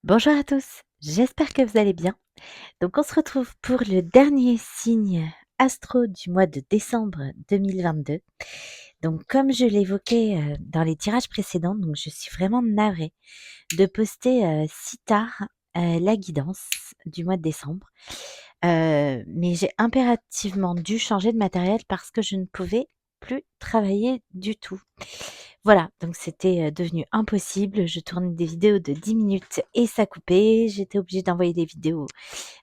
Bonjour à tous, j'espère que vous allez bien. Donc on se retrouve pour le dernier signe astro du mois de décembre 2022. Donc comme je l'évoquais dans les tirages précédents, donc je suis vraiment navrée de poster si tard la guidance du mois de décembre. Mais j'ai impérativement dû changer de matériel parce que je ne pouvais plus travailler du tout. Voilà, donc c'était devenu impossible. Je tournais des vidéos de 10 minutes et ça coupait. J'étais obligée d'envoyer des vidéos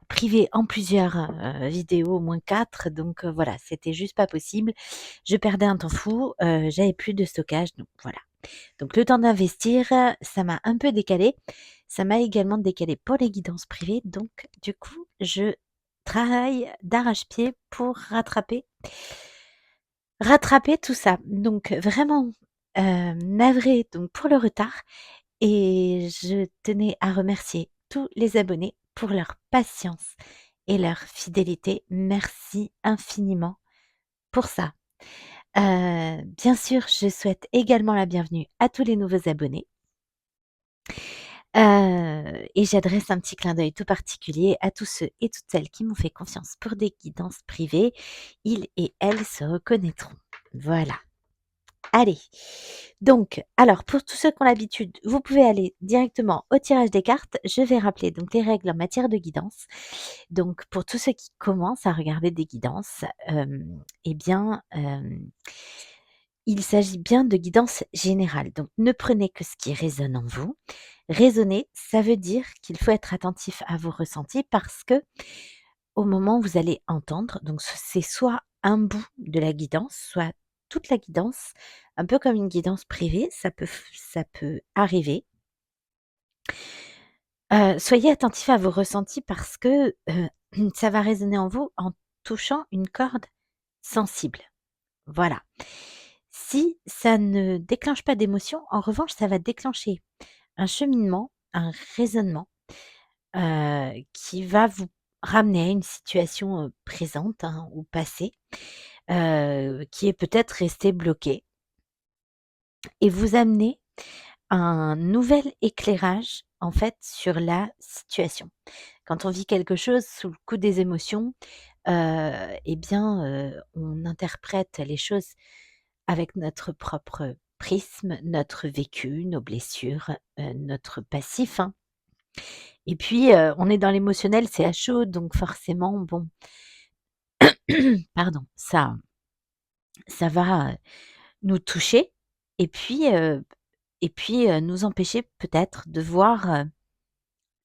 privées en plusieurs vidéos, au moins 4. Donc voilà, c'était juste pas possible. Je perdais un temps fou, j'avais plus de stockage, donc voilà. Donc le temps d'investir, ça m'a un peu décalé. Ça m'a également décalé pour les guidances privées. Donc du coup, je travaille d'arrache-pied pour rattraper tout ça. Donc vraiment, navrée donc pour le retard et je tenais à remercier tous les abonnés pour leur patience et leur fidélité. Merci infiniment pour ça. Bien sûr, je souhaite également la bienvenue à tous les nouveaux abonnés. Et j'adresse un petit clin d'œil tout particulier à tous ceux et toutes celles qui m'ont fait confiance pour des guidances privées. Ils et elles se reconnaîtront. Voilà. Allez, donc, alors pour tous ceux qui ont l'habitude, vous pouvez aller directement au tirage des cartes. Je vais rappeler donc les règles en matière de guidance. Donc, pour tous ceux qui commencent à regarder des guidances, eh bien, il s'agit bien de guidance générale. Donc, ne prenez que ce qui résonne en vous. Raisonner, ça veut dire qu'il faut être attentif à vos ressentis parce que au moment où vous allez entendre, donc c'est soit un bout de la guidance, soit toute la guidance, un peu comme une guidance privée, ça peut arriver. Soyez attentif à vos ressentis parce que, ça va résonner en vous en touchant une corde sensible. Voilà. Si ça ne déclenche pas d'émotion, en revanche, ça va déclencher un cheminement, un raisonnement, qui va vous ramener à une situation, présente, hein, ou passée, qui est peut-être restée bloquée et vous amener un nouvel éclairage, en fait, sur la situation. Quand on vit quelque chose sous le coup des émotions, et bien, on interprète les choses avec notre propre prisme, notre vécu, nos blessures, notre passif, hein. Et puis, on est dans l'émotionnel, c'est à chaud, donc forcément, bon, pardon, ça va, nous toucher et puis, nous empêcher peut-être de voir,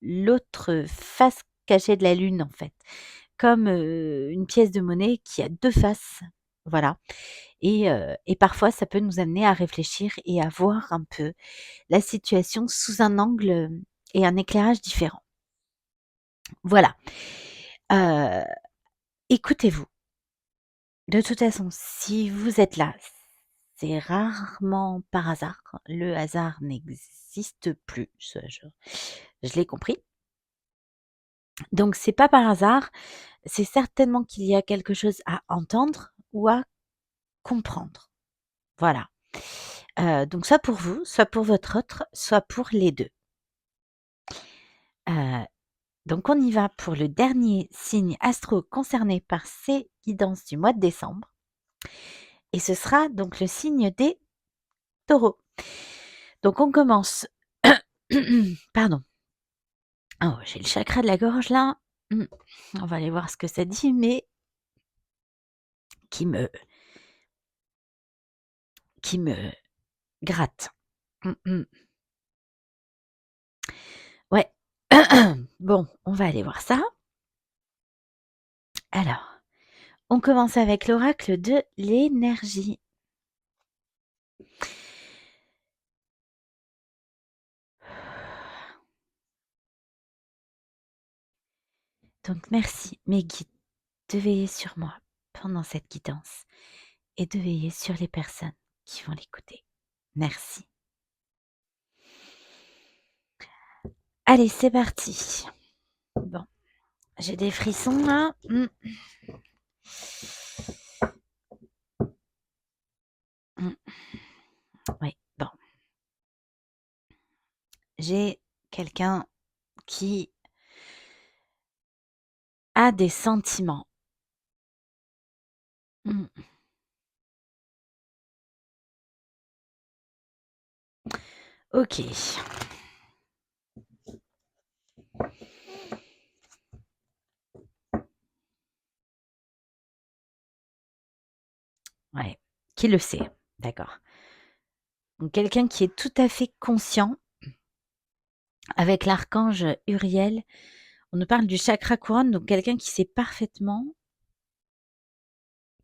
l'autre face cachée de la lune, en fait. Comme, une pièce de monnaie qui a 2 faces, voilà et parfois ça peut nous amener à réfléchir et à voir un peu la situation sous un angle, et un éclairage différent. Voilà, heu, écoutez-vous. De toute façon, si vous êtes là, c'est rarement par hasard. Le hasard n'existe plus, ça je l'ai compris. Donc c'est pas par hasard, c'est certainement qu'il y a quelque chose à entendre ou à comprendre. Voilà. Donc soit pour vous, soit pour votre autre, soit pour les 2. Heu, donc on y va pour le dernier signe astro concerné par ces guidances du mois de décembre et ce sera donc le signe des taureaux. Donc on commence pardon. Oh, j'ai le chakra de la gorge là. Mmh. On va aller voir ce que ça dit, mais qui me qui me gratte. Mmh mh. Ouais. Bon, on va aller voir ça. Alors, on commence avec l'oracle de l'énergie. Donc merci mes guides de veiller sur moi pendant cette guidance et de veiller sur les personnes qui vont l'écouter. Merci. Allez, c'est parti. Bon, j'ai des frissons là. Mmh. Mmh. Oui, bon. J'ai quelqu'un qui a des sentiments. Mmh. OK. Ouais. Qui le sait? D'accord. Donc quelqu'un qui est tout à fait conscient avec l'archange Uriel, on nous parle du chakra couronne, donc quelqu'un qui sait parfaitement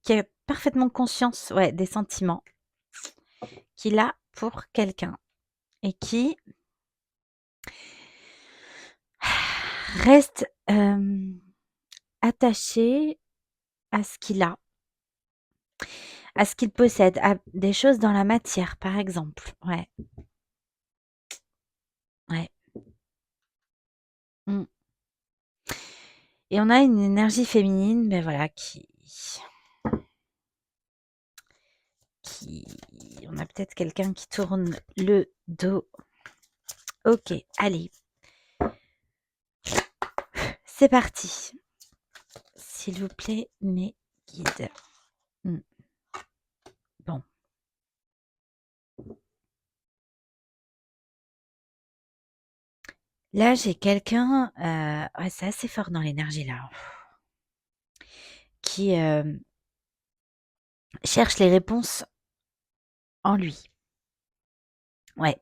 qui a parfaitement conscience, ouais, des sentiments qu'il a pour quelqu'un et qui reste, attaché à ce qu'il a, à ce qu'il possède, à des choses dans la matière, par exemple. Ouais, ouais. Mmh. Et on a une énergie féminine, ben voilà, qui on a peut-être quelqu'un qui tourne le dos. OK, allez, c'est parti. S'il vous plaît, mes guides. Mmh. Bon. Là, j'ai quelqu'un, ouais, c'est assez fort dans l'énergie là, qui, cherche les réponses en lui. Ouais,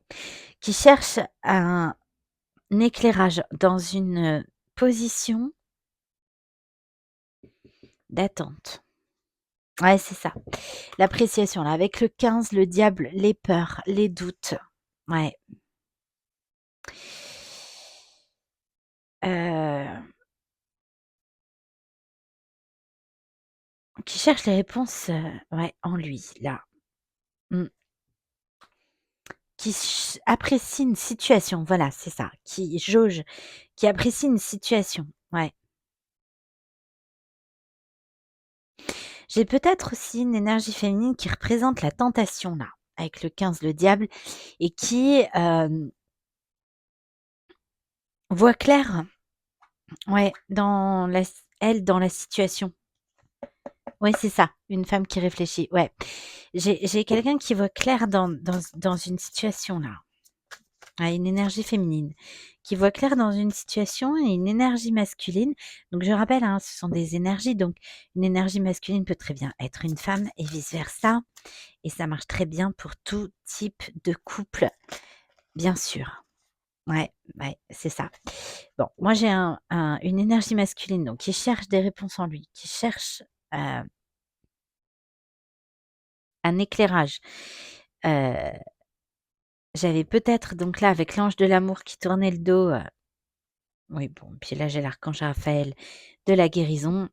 qui cherche un éclairage dans une, position d'attente. Ouais, c'est ça. L'appréciation là, avec le 15, le diable, les peurs, les doutes. Ouais. Heu, qui cherche les réponses, ouais, en lui, là. Mmh. Qui apprécie une situation, voilà, c'est ça. Qui jauge, qui apprécie une situation. Ouais. J'ai peut-être aussi une énergie féminine qui représente la tentation là, avec le 15, le diable et qui, voit clair, ouais, dans la dans la situation. Ouais, c'est ça, une femme qui réfléchit, ouais. J'ai quelqu'un qui voit clair dans une situation là, ah, une énergie féminine, qui voit clair dans une situation et une énergie masculine. Donc je rappelle, hein, ce sont des énergies, donc une énergie masculine peut très bien être une femme et vice versa et ça marche très bien pour tout type de couple, bien sûr. Ouais, ouais, c'est ça. Bon, moi j'ai une énergie masculine donc qui cherche des réponses en lui, qui cherche, heu, un éclairage. Heu, j'avais peut-être donc là avec l'ange de l'amour qui tournait le dos, oui bon, puis là j'ai l'archange Raphaël de la guérison.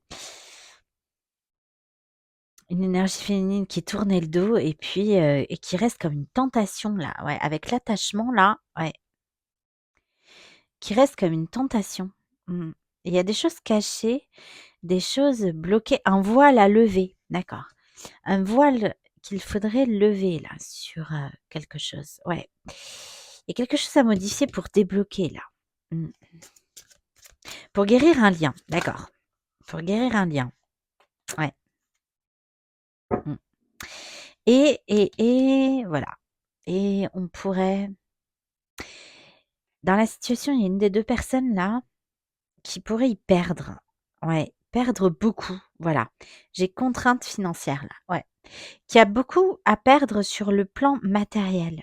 Une énergie féminine qui tournait le dos et puis, et qui reste comme une tentation là, ouais, avec l'attachement là, ouais, qui reste comme une tentation. Mmh. Il y a des choses cachées, des choses bloquées, un voile à lever, d'accord. Un voile qu'il faudrait lever là sur, quelque chose, ouais. Il y a quelque chose à modifier pour débloquer là. Mmh. Pour guérir un lien, d'accord. Pour guérir un lien, ouais. Mmh. Et voilà. Et on pourrait dans la situation, il y a une des 2 personnes là qui pourrait y perdre. Ouais, perdre beaucoup, voilà. J'ai contrainte financière là, ouais. Qui a beaucoup à perdre sur le plan matériel.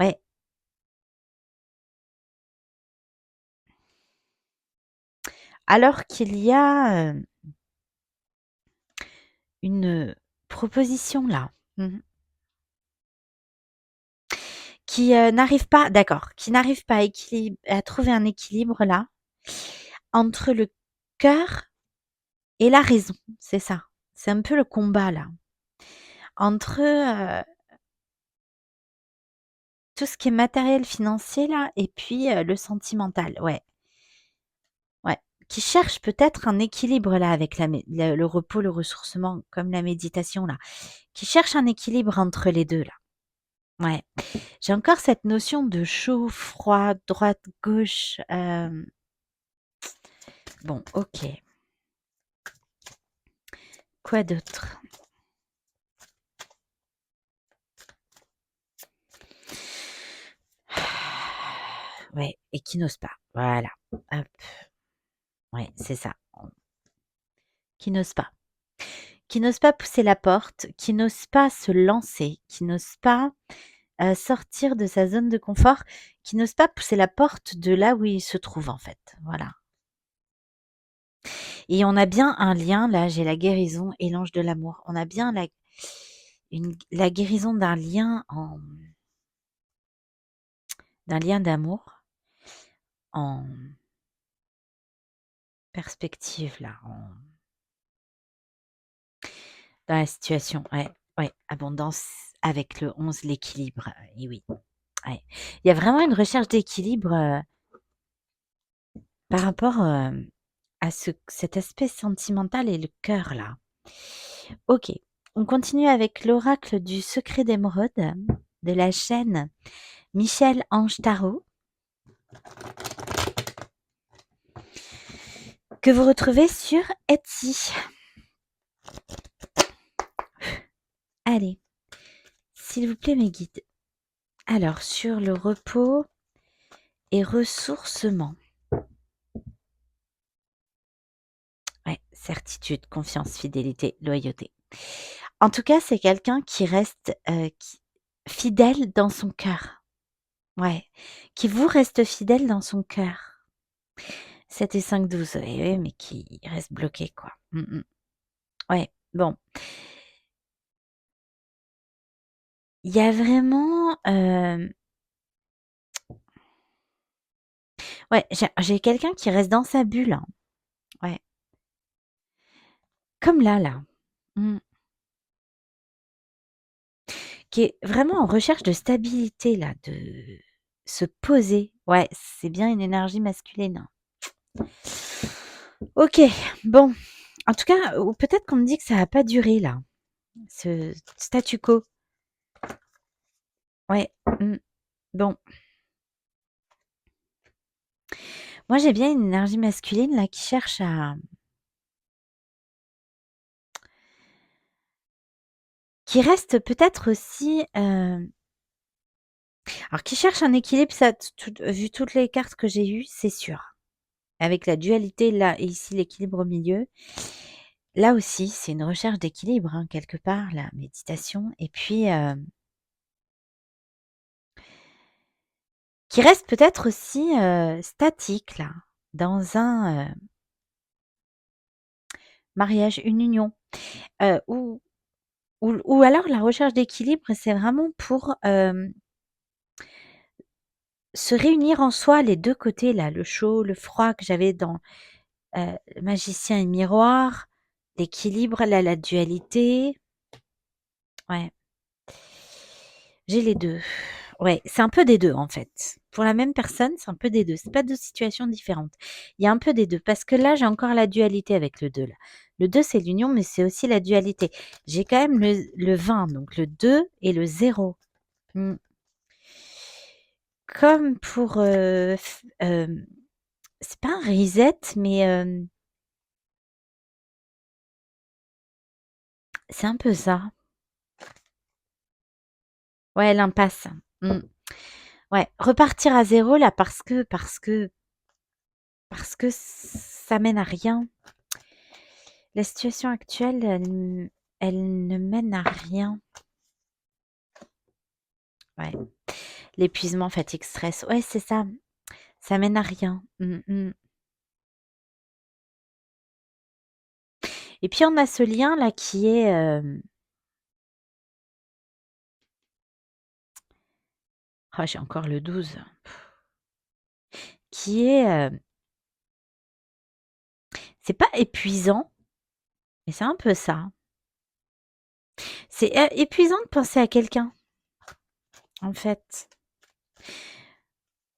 Ouais, alors qu'il y a, une, proposition là, mmh qui, n'arrive pas d'accord, qui n'arrive pas à trouver un équilibre là, entre le cœur et la raison, c'est ça. C'est un peu le combat là, entre, tout ce qui est matériel, financier là et puis, le sentimental, ouais, ouais. Qui cherche peut-être un équilibre là avec la mé le repos, le ressourcement comme la méditation là. Qui cherche un équilibre entre les 2 là. Ouais. J'ai encore cette notion de chaud, froid, droite, gauche. Bon, OK. Quoi d'autre? Ouais, et qui n'ose pas. Voilà. Hop. Ouais, c'est ça. Qui n'ose pas. Qui n'ose pas pousser la porte, qui n'ose pas se lancer, qui n'ose pas, sortir de sa zone de confort, qui n'ose pas pousser la porte de là où il se trouve, en fait. Voilà. Et on a bien un lien, là, j'ai la guérison et l'ange de l'amour. On a bien la guérison d'un lien d'amour en perspective, là, dans la situation. Ouais, ouais, abondance avec le 11, l'équilibre. Et oui, ouais. Il y a vraiment une recherche d'équilibre par rapport à cet aspect sentimental et le cœur, là. Ok, on continue avec l'oracle du secret d'émeraude de la chaîne Michel Ange Tarot, que vous retrouvez sur Etsy. Allez, s'il vous plaît, mes guides. Alors, sur le repos et ressourcement. Ouais, certitude, confiance, fidélité, loyauté. En tout cas, c'est quelqu'un qui reste fidèle dans son cœur. Ouais, qui vous reste fidèle dans son cœur. 7 et 5, 12. Oui, mais qui reste bloqué, quoi. Ouais, bon. Il y a vraiment... Ouais, j'ai quelqu'un qui reste dans sa bulle, hein. Ouais. Comme là. Mmh. Qui est vraiment en recherche de stabilité là, de se poser. Ouais, c'est bien une énergie masculine. OK, bon, en tout cas, ou peut-être qu'on me dit que ça va pas durer là, ce statu quo. Ouais, bon. Moi, j'ai bien une énergie masculine là qui cherche à qui reste peut-être aussi, alors qui cherche un équilibre, ça vu toutes les cartes que j'ai eues, c'est sûr. Avec la dualité là et ici l'équilibre au milieu. Là aussi, c'est une recherche d'équilibre, hein, quelque part, la méditation et puis, qui reste peut-être aussi, statique là, dans un, mariage, une union, ou alors la recherche d'équilibre, c'est vraiment pour, se réunir en soi les 2 côtés là, le chaud, le froid que j'avais dans, magicien et miroir, l'équilibre, la dualité. Ouais. J'ai les 2. Ouais, c'est un peu des 2 en fait. Pour la même personne, c'est un peu des 2. C'est pas 2 situations différentes. Il y a un peu des 2 parce que là, j'ai encore la dualité avec le 2 là. Le 2, c'est l'union, mais c'est aussi la dualité. J'ai quand même le 20, donc le 2 et le 0. Mmh. Comme pour, c'est pas un reset, mais, c'est un peu ça. Ouais, l'impasse. Mmh. Ouais, repartir à 0 là parce que ça mène à rien. La situation actuelle, elle ne mène à rien. Ouais. L'épuisement, fatigue, stress. Ouais, c'est ça. Ça mène à rien. Et puis on a ce lien là qui est, j'ai encore le 12, qui est, c'est pas épuisant, mais c'est un peu ça. C'est, épuisant de penser à quelqu'un, en fait.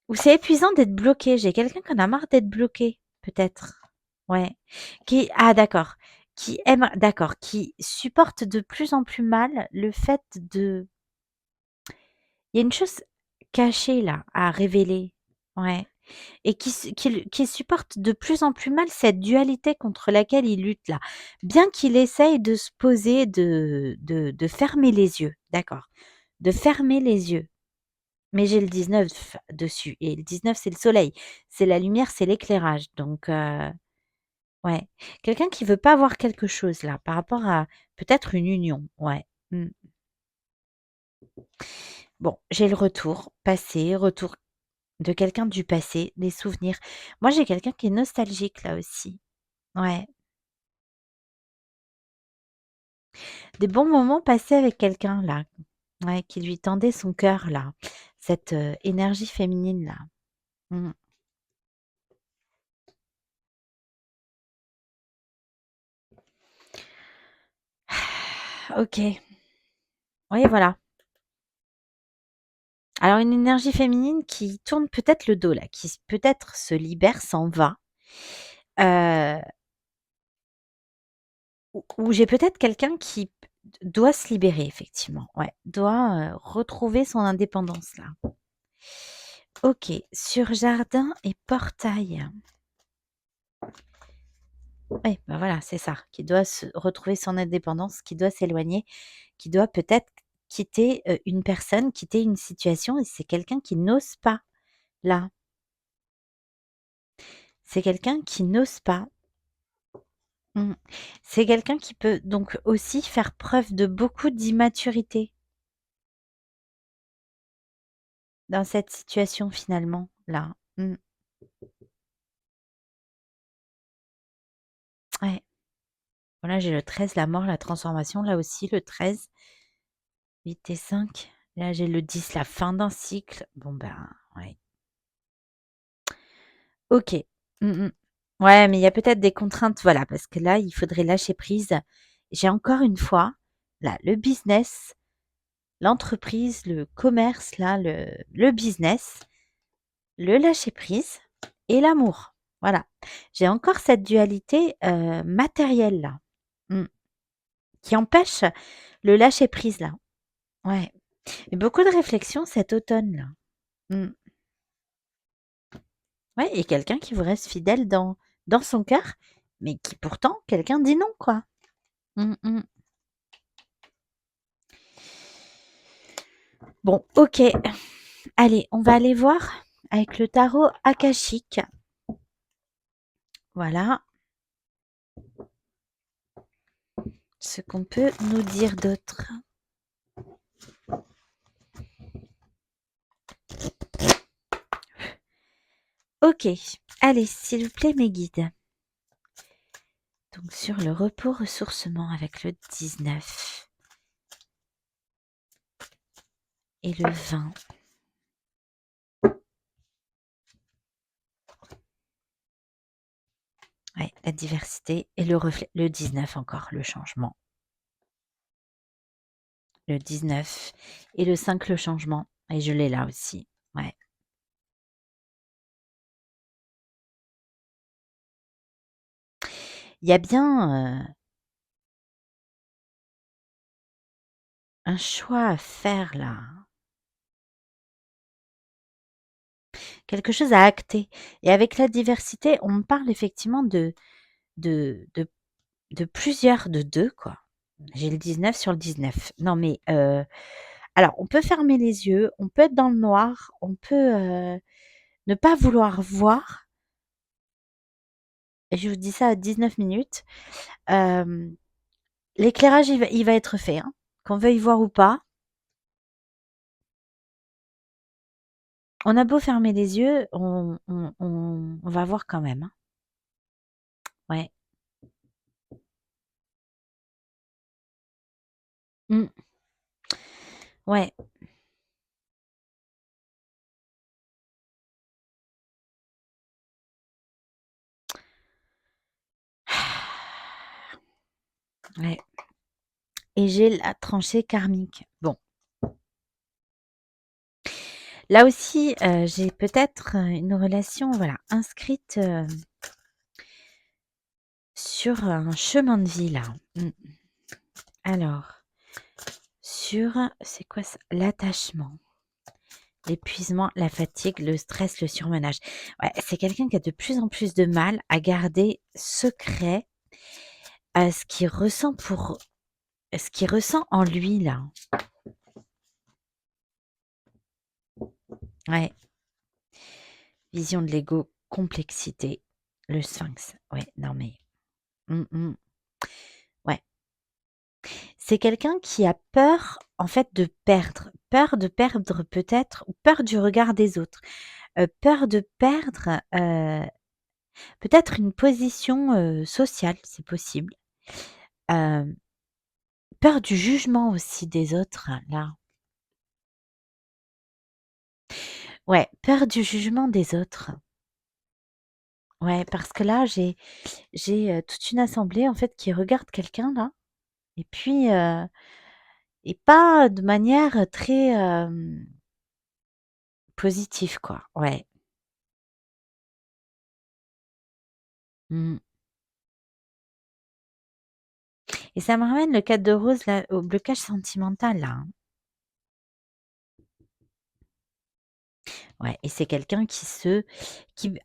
Ou c'est épuisant d'être bloqué. J'ai quelqu'un qui en a marre d'être bloqué, peut-être. Ouais. D'accord. Qui supporte de plus en plus mal le fait Il y a une chose cachée là, à révéler. Ouais. Et qui supporte de plus en plus mal cette dualité contre laquelle il lutte là. Bien qu'il essaye de se poser, de fermer les yeux, d'accord, de fermer les yeux. Mais j'ai le 19 dessus et le 19 c'est le soleil, c'est la lumière, c'est l'éclairage donc ouais. Quelqu'un qui veut pas voir quelque chose là, par rapport à peut-être une union, ouais. Mmh. Bon, j'ai le retour passé, retour de quelqu'un du passé, des souvenirs. Moi, j'ai quelqu'un qui est nostalgique là aussi. Ouais. Des bons moments passés avec quelqu'un là, ouais, qui lui tendait son cœur là, cette, énergie féminine là. Mmh. OK. Oui, voilà. Alors une énergie féminine qui tourne peut-être le dos là, qui peut-être se libère, s'en va, heu, ou j'ai peut-être quelqu'un qui p doit se libérer effectivement, ouais, doit, retrouver son indépendance là. OK, sur jardin et portail. Oui, bah, voilà, c'est ça, qui doit se retrouver son indépendance, qui doit s'éloigner, qui doit peut-être quitter, une personne, quitter une situation et c'est quelqu'un qui n'ose pas, là. C'est quelqu'un qui n'ose pas. Mmh. C'est quelqu'un qui peut donc aussi faire preuve de beaucoup d'immaturité dans cette situation finalement, là. Mmh. Ouais. Voilà, j'ai le 13, la mort, la transformation, là aussi le 13, 8 et 5. Là, j'ai le 10, la fin d'un cycle. Bon, ben, ouais. OK. Mmh mh. Ouais, mais il y a peut-être des contraintes, voilà, parce que là, il faudrait lâcher prise. J'ai encore une fois, là, le business, l'entreprise, le commerce, là, le business, le lâcher prise et l'amour. Voilà. J'ai encore cette dualité, matérielle là, mmh, qui empêche le lâcher prise là. Ouais. Et beaucoup de réflexions cet automne là. Mmh. Ouais et quelqu'un qui vous reste fidèle dans son cœur, mais qui pourtant quelqu'un dit non quoi. Mmh mh. Bon, OK. Allez, on va aller voir avec le tarot akashique. Voilà, ce qu'on peut nous dire d'autre. OK. Allez, s'il vous plaît, mes guides. Donc sur le repos ressourcement avec le 19 et le 20. Ouais, la diversité et le reflet. Le 19 encore, le changement. Le 19 et le 5, le changement. Et je l'ai là aussi. Ouais. Il y a bien un choix à faire là. Quelque chose à acter. Et avec la diversité, on me parle effectivement de, de, de plusieurs, de deux, quoi. J'ai le 19 sur le 19. Non, mais alors, on peut fermer les yeux, on peut être dans le noir, on peut ne pas vouloir voir. Et je vous dis ça à 19 minutes. Euh, L'éclairage, il va être fait, hein, qu'on veuille voir ou pas. On a beau fermer les yeux, on va voir quand même, hein. Ouais. Mm. Ouais. Ouais. Et j'ai la tranchée karmique. Bon, là aussi, j'ai peut-être, une relation, voilà, inscrite, sur un chemin de vie là. Mmh. Alors, sur c'est quoi ça? L'attachement. l'épuisement, la fatigue, le stress, le surmenage. Ouais, c'est quelqu'un qui a de plus en plus de mal à garder secret, ce qu'il ressent pour ce qu'il ressent en lui là. Ouais, vision de l'ego, complexité, le sphinx. Ouais, non mais ouais. C'est quelqu'un qui a peur, en fait, peur de perdre peut-être ou peur du regard des autres, peur de perdre, peut-être une position, sociale, c'est possible. Hem, Peur du jugement aussi des autres, là. Ouais, peur du jugement des autres. Ouais, parce que là, j'ai toute une assemblée, en fait, qui regarde quelqu'un là et puis, et pas de manière très, positive, quoi. Ouais. Mmh. Et ça me ramène le cadre de rose là, au blocage sentimental là, hein. Ouais et c'est quelqu'un qui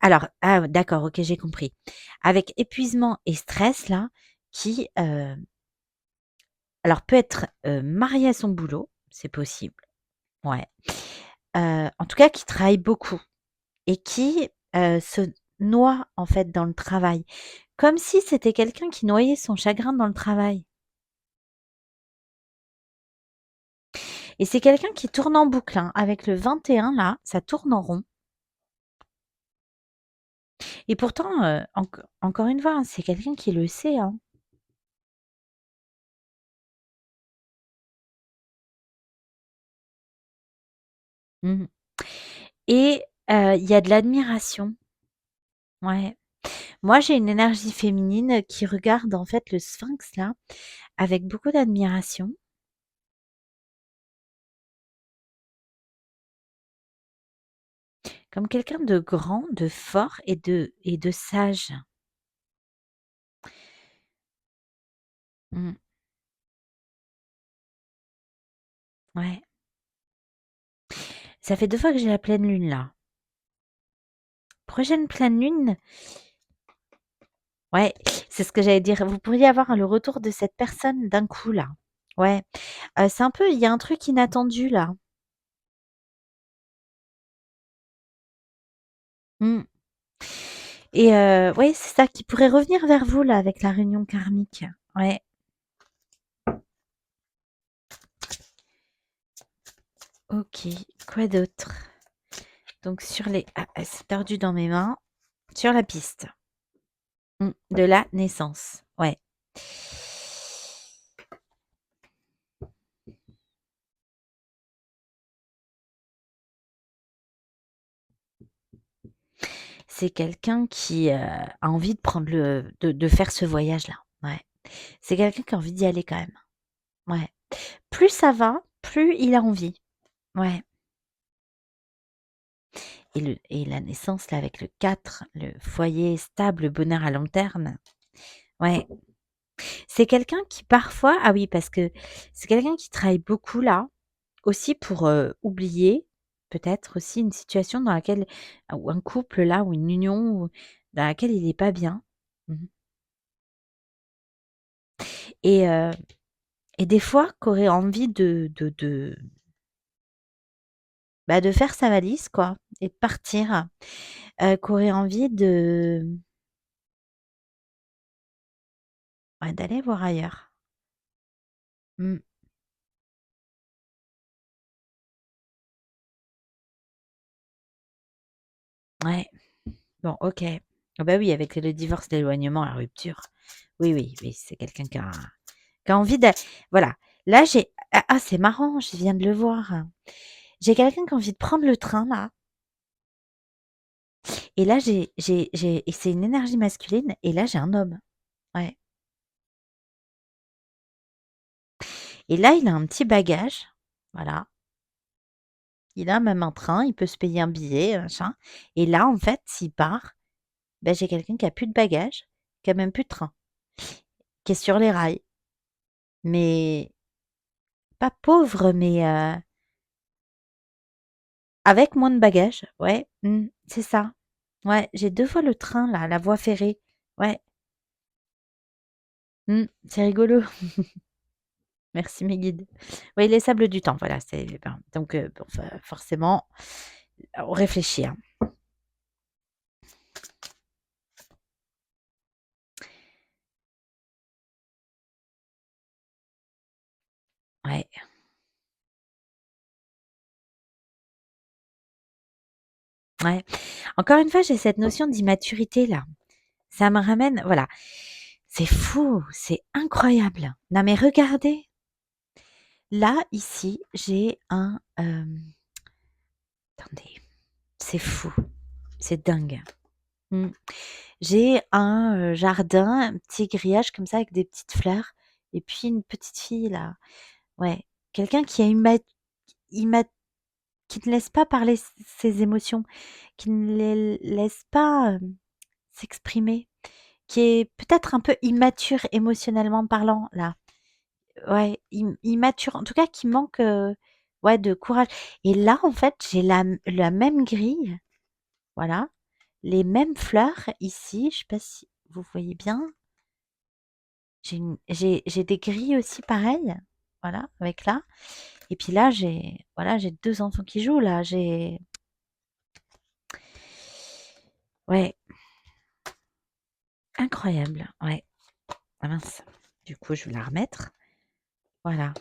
alors ah d'accord, OK, j'ai compris. Avec épuisement et stress là, qui, alors peut être, marié à son boulot, c'est possible, ouais. En tout cas qui travaille beaucoup et qui, se noie en fait dans le travail. Comme si c'était quelqu'un qui noyait son chagrin dans le travail et c'est quelqu'un qui tourne en boucle, hein. Avec le 21 là, ça tourne en rond. Et pourtant, encore une fois, hein, c'est quelqu'un qui le sait, hein. Mmh et il y a de l'admiration. Ouais. Moi, j'ai une énergie féminine qui regarde, en fait, le sphinx là, avec beaucoup d'admiration, comme quelqu'un de grand, de fort et de sage. Mmh. Ouais. Ça fait 2 fois que j'ai la pleine lune là. Prochaine pleine lune, ouais, c'est ce que j'allais dire. Vous pourriez avoir le retour de cette personne d'un coup là. Ouais, c'est un peu il y a un truc inattendu là. Mmh. Et ouais, c'est ça qui pourrait revenir vers vous là avec la réunion karmique. Ouais, OK. Quoi d'autre? Donc sur les c'est perdu dans mes mains. Sur la piste. De la naissance. Ouais. C'est quelqu'un qui, a envie de prendre de faire ce voyage-là. Ouais. C'est quelqu'un qui a envie d'y aller quand même. Ouais. Plus ça va, plus il a envie. Ouais. Et la naissance là avec le 4, le foyer stable, le bonheur à long terme. Ouais. C'est quelqu'un qui parfois ah oui, parce que c'est quelqu'un qui travaille beaucoup là, aussi pour, oublier, peut-être aussi une situation dans laquelle ou un couple là ou une union ou dans laquelle il est pas bien. Mmh et heu et des fois qu'aurait envie de faire sa valise quoi et de partir, qu'aurait envie ouais, d'aller voir ailleurs. Mmh, ouais, bon OK. Ah bah oui, avec le divorce, l'éloignement, la rupture. Oui, oui, oui, c'est quelqu'un qui a envie de voilà. Là, j'ai c'est marrant, je viens de le voir. J'ai quelqu'un qui a envie de prendre le train là et là j'ai et c'est une énergie masculine et là j'ai un homme. Ouais et là, il a un petit bagage, voilà. Il a même un train, il peut se payer un billet, machin et là, en fait, s'il part, bah, j'ai quelqu'un qui a plus de bagages, qui a même plus de train, qui est sur les rails. Mais pas pauvre, mais avec moins de bagages, ouais, c'est ça. Ouais, j'ai 2 fois le train là, la voie ferrée. Ouais, c'est rigolo. Merci mes guides. Oui, les sables du temps, voilà, c'est ben, donc bon, forcément, on réfléchit, hein. Ouais, ouais. Encore une fois, j'ai cette notion d'immaturité là. Ça me ramène voilà, c'est fou, c'est incroyable. Non mais regardez, là, ici, j'ai attendez, c'est fou, c'est dingue. Mmh. J'ai un, jardin, un petit grillage comme ça avec des petites fleurs et puis une petite fille là, ouais, quelqu'un qui a imma qui ne laisse pas parler ses émotions, qui ne les laisse pas, s'exprimer, qui est peut-être un peu immature émotionnellement parlant là. Ouais, immature, en tout cas qui manque, ouais, de courage et là, en fait, j'ai la même grille, voilà, les mêmes fleurs ici, je sais pas si vous voyez bien. J'ai des grilles aussi pareilles, voilà, avec là et puis là, j'ai 2 enfants qui jouent là, ouais, incroyable, ouais. Ah mince, du coup, je vais la remettre, voilà.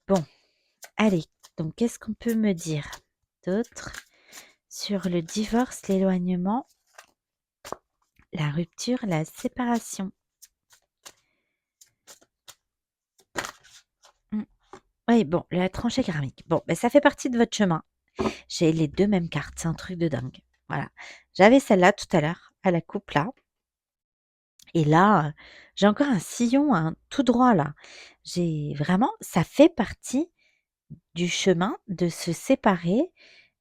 Bon, allez, donc qu'est-ce qu'on peut me dire d'autre sur le divorce, l'éloignement, la rupture, la séparation? Mmh. Oui, bon, la tranchée karmique. Bon, ben ça fait partie de votre chemin. J'ai les 2 mêmes cartes, c'est un truc de dingue. Voilà. J'avais celle-là tout à l'heure, à la coupe là et là, j'ai encore un sillon, hein, tout droit là. J'ai vraiment ça fait partie du chemin de se séparer,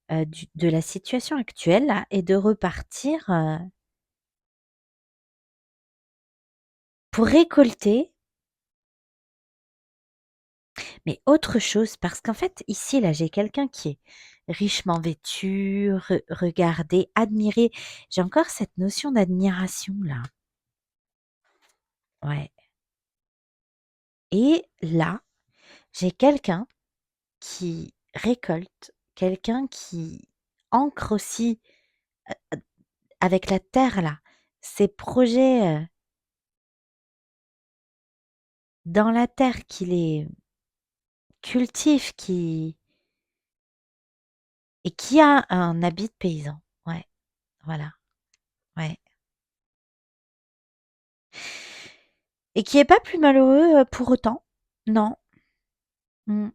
de la situation actuelle là et de repartir, pour récolter, mais autre chose. Parce qu'en fait, ici, là, j'ai quelqu'un qui est richement vêtu, regardé, admiré. J'ai encore cette notion d'admiration là. Ouais et là, j'ai quelqu'un qui récolte, quelqu'un qui ancre aussi, avec la terre là, ses projets, dans la terre, qui les cultive, qui et qui a un habit de paysan. Ouais, voilà, ouais et qui est pas plus malheureux, pour autant. Non. Mmh.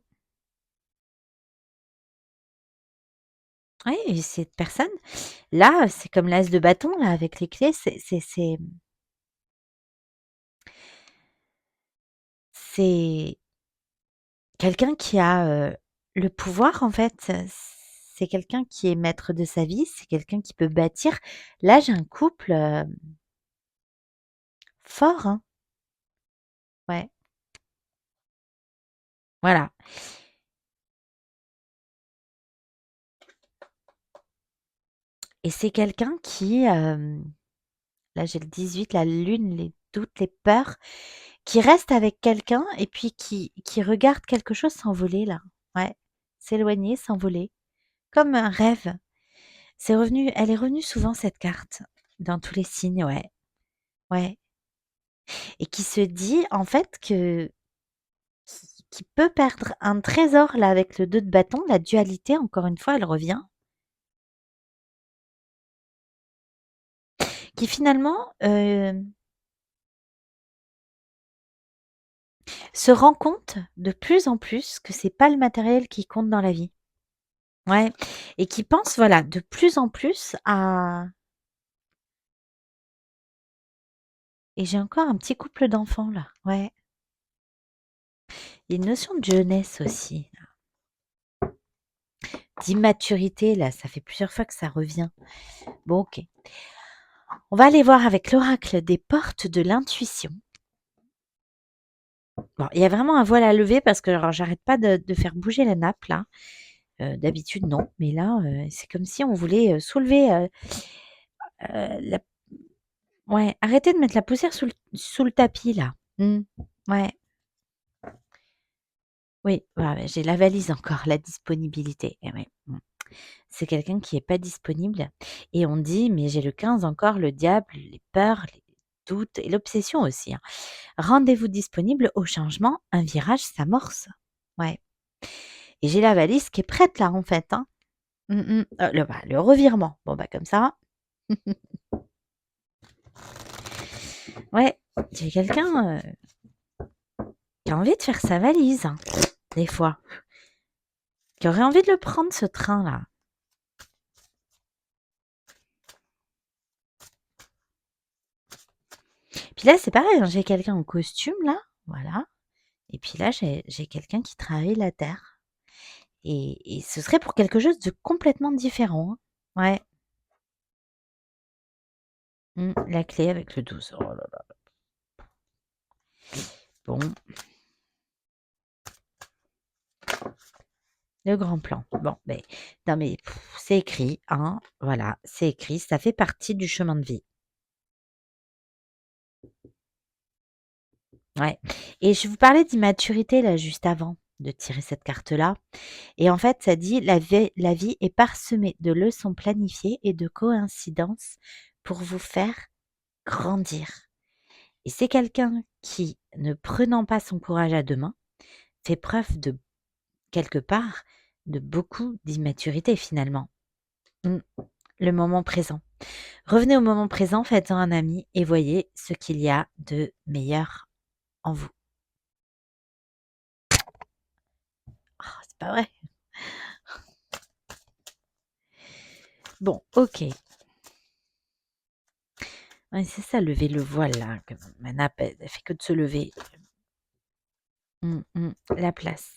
Oui et cette personne, là, c'est comme l'as de bâton, là, avec les clés, c'est quelqu'un qui a, le pouvoir, en fait. C'est quelqu'un qui est maître de sa vie, c'est quelqu'un qui peut bâtir. Là, j'ai un couple, fort, hein. Ouais, voilà et c'est quelqu'un qui, là, j'ai le 18, la lune, les doutes, les peurs, qui reste avec quelqu'un et puis qui regarde quelque chose s'envoler là. Ouais, s'éloigner, s'envoler, comme un rêve. Elle est revenue souvent cette carte, dans tous les signes, ouais, ouais et qui se dit en fait que qui peut perdre un trésor là avec le 2 de bâton, la dualité encore une fois, elle revient, qui finalement, se rend compte de plus en plus que c'est pas le matériel qui compte dans la vie. Ouais et qui pense, voilà, de plus en plus à et j'ai encore un petit couple d'enfants là, ouais. Il y a une notion de jeunesse aussi, d'immaturité là, ça fait plusieurs fois que ça revient. Bon OK. On va aller voir avec l'oracle des portes de l'intuition. Bon, il y a vraiment un voile à lever parce que alors j'arrête pas de faire bouger la nappe là. D'habitude non, mais là, c'est comme si on voulait, soulever, la ouais, arrêtez de mettre la poussière sous le tapis là. Mmh. Ouais, oui, voilà, ouais, j'ai la valise encore, la disponibilité et ouais, c'est quelqu'un qui est pas disponible et on dit mais j'ai le 15 encore, le diable, les peurs, les doutes et l'obsession aussi, hein. Rendez-vous disponible au changement, un virage s'amorce. Ouais et j'ai la valise qui est prête là en fait, hein. Le revirement. Bon bah comme ça, ouais, j'ai quelqu'un, qui a envie de faire sa valise, hein, des fois, qui aurait envie de le prendre ce train-là. Puis là, c'est pareil, hein, j'ai quelqu'un en costume là, voilà et puis là, j'ai quelqu'un qui travaille la terre et ce serait pour quelque chose de complètement différent, hein. Ouais, la clé avec le 12. Oh là là. Bon, le grand plan. Bon, beh, non mais c'est écrit, hein, voilà, c'est écrit, ça fait partie du chemin de vie. Ouais et je vous parlais d'immaturité là, juste avant de tirer cette carte-là et en fait, ça dit: «La vie est parsemée de leçons planifiées et de coïncidences pour vous faire grandir» et c'est quelqu'un qui, ne prenant pas son courage à 2 mains, fait preuve de quelque part, de beaucoup d'immaturité finalement. Mmh, le moment présent. Revenez au moment présent, faites-en un ami et voyez ce qu'il y a de meilleur en vous. Ah, c'est pas vrai? Bon, OK. Ouais, c'est ça, lever le voile là, que ma nappe, elle fait que de se lever. La place.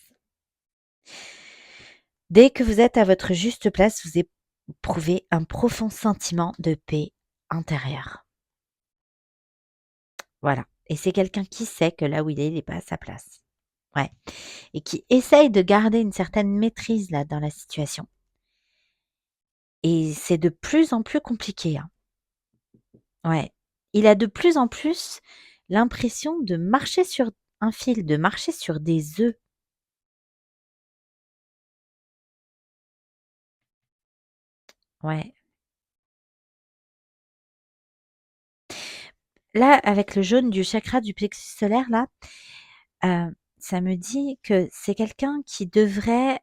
Dès que vous êtes à votre juste place, vous éprouvez un profond sentiment de paix intérieure. Voilà et c'est quelqu'un qui sait que là où il est pas à sa place. Ouais et qui essaye de garder une certaine maîtrise là dans la situation et c'est de plus en plus compliqué, hein. Ouais. Il a de plus en plus l'impression de marcher sur un fil, de marcher sur des œufs. Ouais. Là, avec le jaune du chakra du plexus solaire là, ça me dit que c'est quelqu'un qui devrait,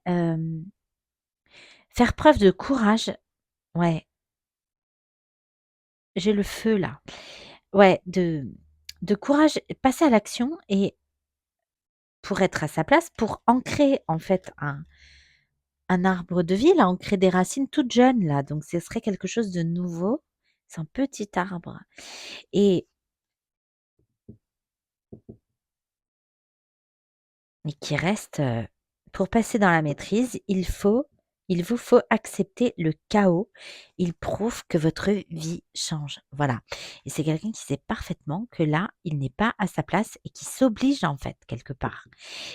faire preuve de courage. Ouais, j'ai le feu là. Ouais, de courage, passer à l'action et pour être à sa place, pour ancrer en fait un arbre de vie là, ancrer des racines toutes jeunes là, donc ce serait quelque chose de nouveau. C'est un petit arbre et mais qui reste, pour passer dans la maîtrise, il vous faut accepter le chaos. Il prouve que votre vie change. Voilà et c'est quelqu'un qui sait parfaitement que là, il n'est pas à sa place et qui s'oblige, en fait, quelque part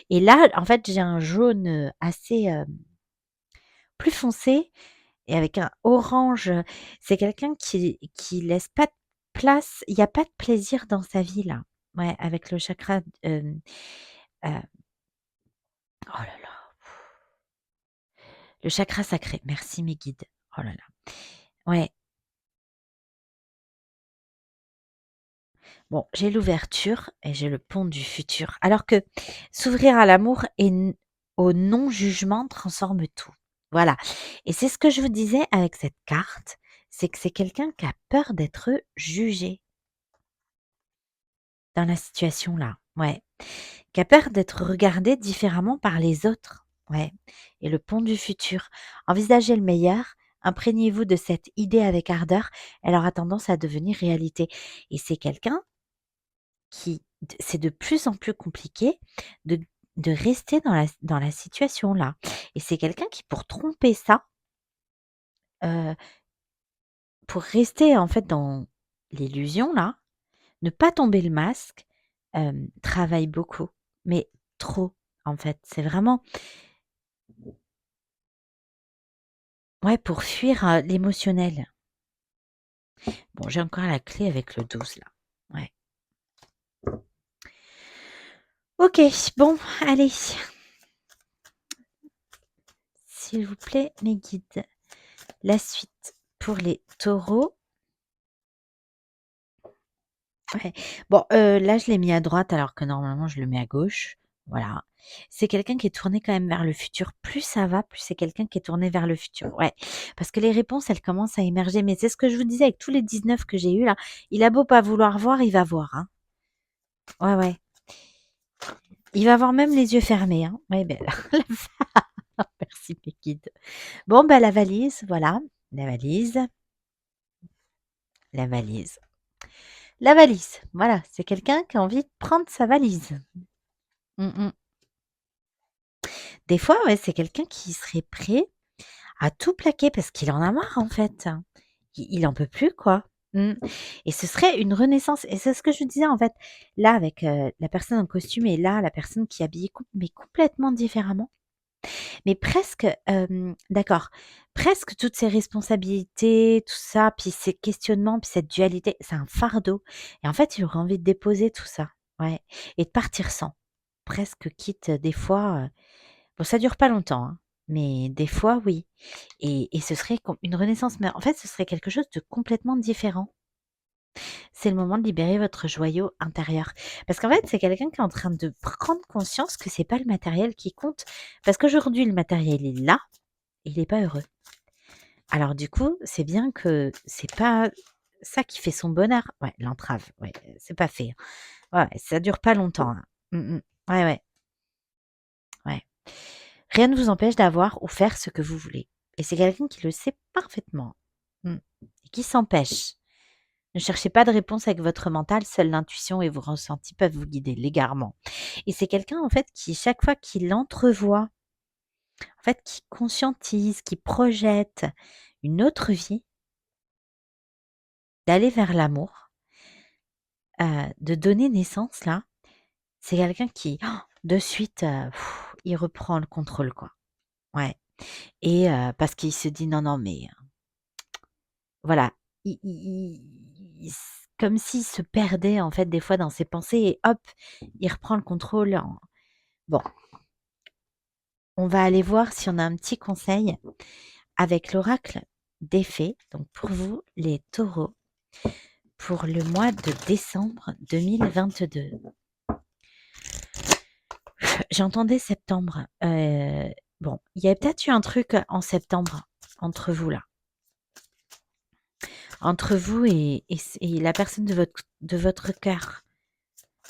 et là, en fait, j'ai un jaune, assez, plus foncé et avec un orange, c'est quelqu'un qui laisse pas de place il y a pas de plaisir dans sa vie, là. Ouais, avec le chakra, heu, oh là là. Le chakra sacré, merci mes guides. Oh là là. Ouais, bon, j'ai l'ouverture et j'ai le pont du futur. Alors que s'ouvrir à l'amour et au non-jugement transforme tout. Voilà. Et c'est ce que je vous disais avec cette carte, c'est que c'est quelqu'un qui a peur d'être jugé dans la situation là. Ouais. Qui a peur d'être regardé différemment par les autres. Ouais. Et le pont du futur. Envisagez le meilleur. Imprégnez-vous de cette idée avec ardeur. Elle aura tendance à devenir réalité. Et c'est quelqu'un qui, c'est de plus en plus compliqué de, de rester dans la situation là. Et c'est quelqu'un qui, pour tromper ça, euh, pour rester en fait dans l'illusion là, ne pas tomber le masque, travaille beaucoup. mais trop, en fait. C'est vraiment ouais, pour fuir, l'émotionnel. Bon, j'ai encore la clé avec le 12 là. Ouais. OK, bon, allez, s'il vous plaît, mes guides, la suite pour les taureaux. Ouais. Bon, là, je l'ai mis à droite alors que normalement je le mets à gauche. Voilà. C'est quelqu'un qui est tourné quand même vers le futur. Plus ça va, plus c'est quelqu'un qui est tourné vers le futur. Ouais. Parce que les réponses, elles commencent à émerger. Mais c'est ce que je vous disais avec tous les 19 que j'ai eus là. Il a beau pas vouloir voir, il va voir, hein. Ouais, ouais. Il va avoir même les yeux fermés, hein. Ouais, ben, merci mes guides. Bon, bah, la valise, voilà. La valise, la valise. La valise, voilà. C'est quelqu'un qui a envie de prendre sa valise. Mmh mh. Des fois, ouais, c'est quelqu'un qui serait prêt à tout plaquer parce qu'il en a marre, en fait. Il en peut plus, quoi. Mmh. Et ce serait une renaissance et c'est ce que je disais, en fait. Là, avec, la personne en costume et là, la personne qui est habillée mais complètement différemment. Mais presque, d'accord, presque toutes ces responsabilités, tout ça, puis ces questionnements, puis cette dualité, c'est un fardeau et en fait, il aurait envie de déposer tout ça, ouais et de partir sans. Presque quitte, des fois, bon ça dure pas longtemps, hein, mais des fois oui et ce serait com une renaissance, mais en fait, ce serait quelque chose de complètement différent. C'est le moment de libérer votre joyau intérieur. Parce qu'en fait, c'est quelqu'un qui est en train de prendre conscience que c'est pas le matériel qui compte. Parce qu'aujourd'hui, le matériel est là, il est pas heureux. Alors du coup, c'est bien que c'est pas ça qui fait son bonheur. Ouais, l'entrave, ouais, c'est pas fait. Ouais, ouais, ça dure pas longtemps, hein. Mmh mh. Ouais, ouais, ouais. Rien ne vous empêche d'avoir ou faire ce que vous voulez. Et c'est quelqu'un qui le sait parfaitement. Mmh. Et qui s'empêche. Ne cherchez pas de réponse avec votre mental, seule l'intuition et vos ressentis peuvent vous guider, l'égarement. Et c'est quelqu'un en fait qui, chaque fois qu'il entrevoit, en fait, qui conscientise, qui projette une autre vie, d'aller vers l'amour, de donner naissance là, c'est quelqu'un qui, de suite, il reprend le contrôle quoi. Ouais et parce qu'il se dit: «Non, non mais» voilà, il s comme s'il se perdait en fait des fois dans ses pensées et hop, il reprend le contrôle en bon, on va aller voir si on a un petit conseil avec l'oracle des fées, donc pour vous les taureaux, pour le mois de décembre 2022. J'entendais septembre, bon, il y a peut-être eu un truc en septembre entre vous là, entre vous et la personne de votre cœur.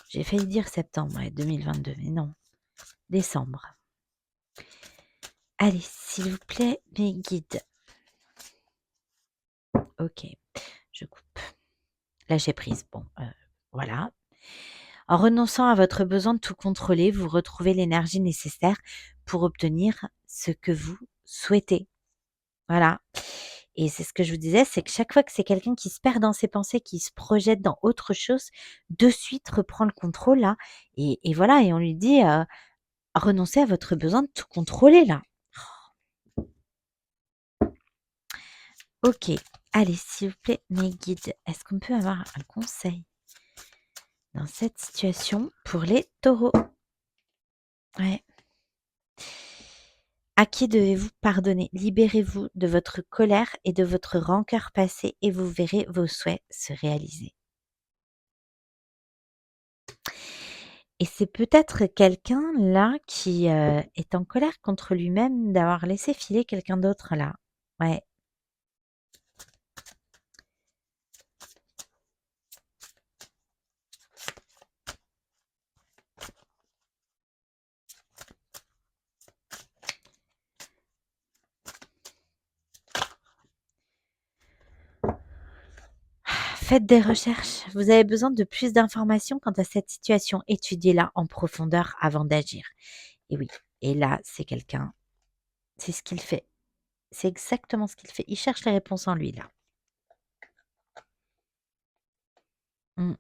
J'ai failli dire septembre, ouais, 2022, mais non, décembre. Allez, s'il vous plaît, mes guides. OK, je coupe. Lâcher prise. Bon, voilà. En renonçant à votre besoin de tout contrôler, vous retrouvez l'énergie nécessaire pour obtenir ce que vous souhaitez. Voilà. Et c'est ce que je vous disais, c'est que chaque fois que c'est quelqu'un qui se perd dans ses pensées, qui se projette dans autre chose, de suite reprend le contrôle là. Et voilà, et on lui dit renoncez à votre besoin de tout contrôler là. OK. Allez, s'il vous plaît, mes guides, est-ce qu'on peut avoir un conseil dans cette situation pour les taureaux? Ouais. À qui devez-vous pardonner? Libérez-vous de votre colère et de votre rancœur passée et vous verrez vos souhaits se réaliser. Et c'est peut-être quelqu'un là qui, est en colère contre lui-même d'avoir laissé filer quelqu'un d'autre là. Ouais. Faites des recherches. Vous avez besoin de plus d'informations quant à cette situation. Étudiez-la en profondeur avant d'agir. Et oui, et là, c'est quelqu'un, c'est ce qu'il fait. C'est exactement ce qu'il fait. Il cherche les réponses en lui là. Mmh.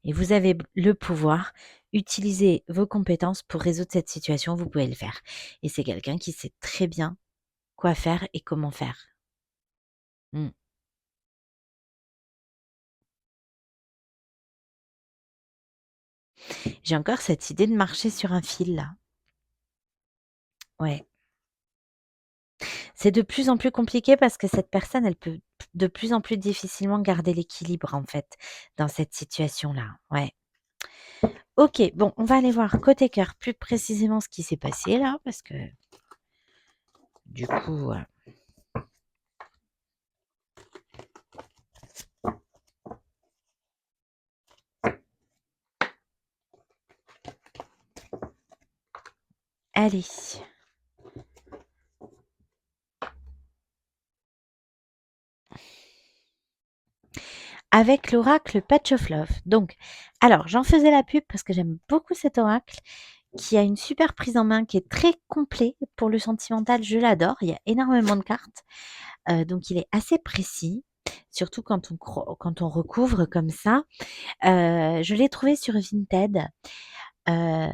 et vous avez le pouvoir. Utilisez vos compétences pour résoudre cette situation, vous pouvez le faire. Et c'est quelqu'un qui sait très bien quoi faire et comment faire. Mmh. J'ai encore cette idée de marcher sur un fil là. Ouais. C'est de plus en plus compliqué parce que cette personne, elle peut de plus en plus difficilement garder l'équilibre en fait dans cette situation-là. Ouais. OK, bon, on va aller voir côté cœur plus précisément ce qui s'est passé là parce que du coup, allez. Avec l'oracle Patch of Love. Donc, alors, j'en faisais la pub parce que j'aime beaucoup cet oracle qui a une super prise en main, qui est très complet pour le sentimental. Je l'adore. Il y a énormément de cartes. Donc, il est assez précis, surtout quand on recouvre comme ça. Je l'ai trouvé sur Vinted. Heu,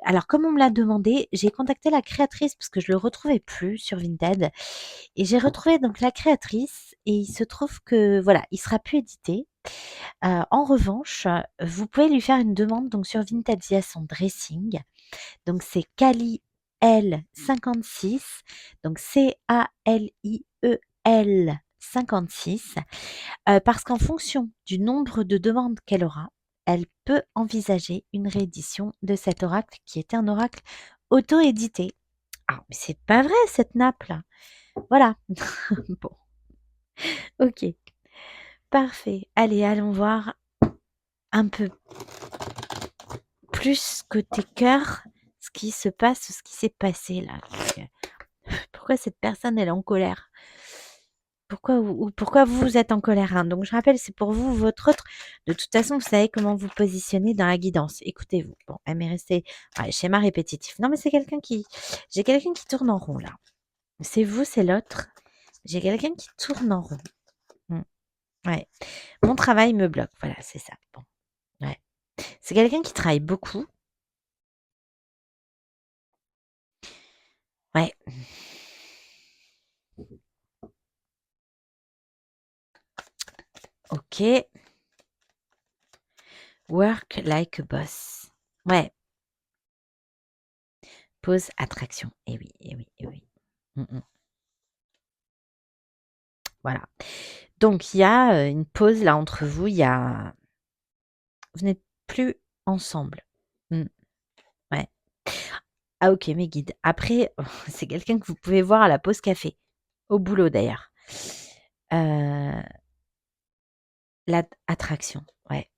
alors comme on me l'a demandé, j'ai contacté la créatrice parce que je le retrouvais plus sur Vinted et j'ai retrouvé donc la créatrice et il se trouve que voilà, il sera plus édité. En revanche, vous pouvez lui faire une demande donc sur Vinted via son dressing. Donc c'est Kali L56, donc Caliel 56. Parce qu'en fonction du nombre de demandes qu'elle aura, elle peut envisager une réédition de cet oracle qui était un oracle auto-édité. Ah, mais c'est pas vrai cette nappe-là. Voilà. Bon, OK, parfait. Allez, allons voir un peu plus côté cœur ce qui se passe, ce qui s'est passé là. Pourquoi cette personne elle est en colère? Pourquoi vous êtes en colère, hein? Donc je rappelle, c'est pour vous, votre autre. De toute façon, vous savez comment vous positionner dans la guidance. Écoutez-vous. Bon, elle m'est restée ouais, schéma répétitif. Non, mais c'est quelqu'un qui j'ai quelqu'un qui tourne en rond là. C'est vous, c'est l'autre. J'ai quelqu'un qui tourne en rond. Mmh, ouais. Mon travail me bloque. Voilà, c'est ça. Bon, ouais. C'est quelqu'un qui travaille beaucoup. Ouais. OK. Work like a boss. Ouais. Pause attraction. Eh oui, eh oui, eh oui. Mmh mh. Voilà. Donc il y a, une pause là entre vous, il y a vous n'êtes plus ensemble. Mmh, ouais. Ah OK, mes guides. Après, c'est quelqu'un que vous pouvez voir à la pause café, au boulot d'ailleurs. Heu, l'attraction, ouais.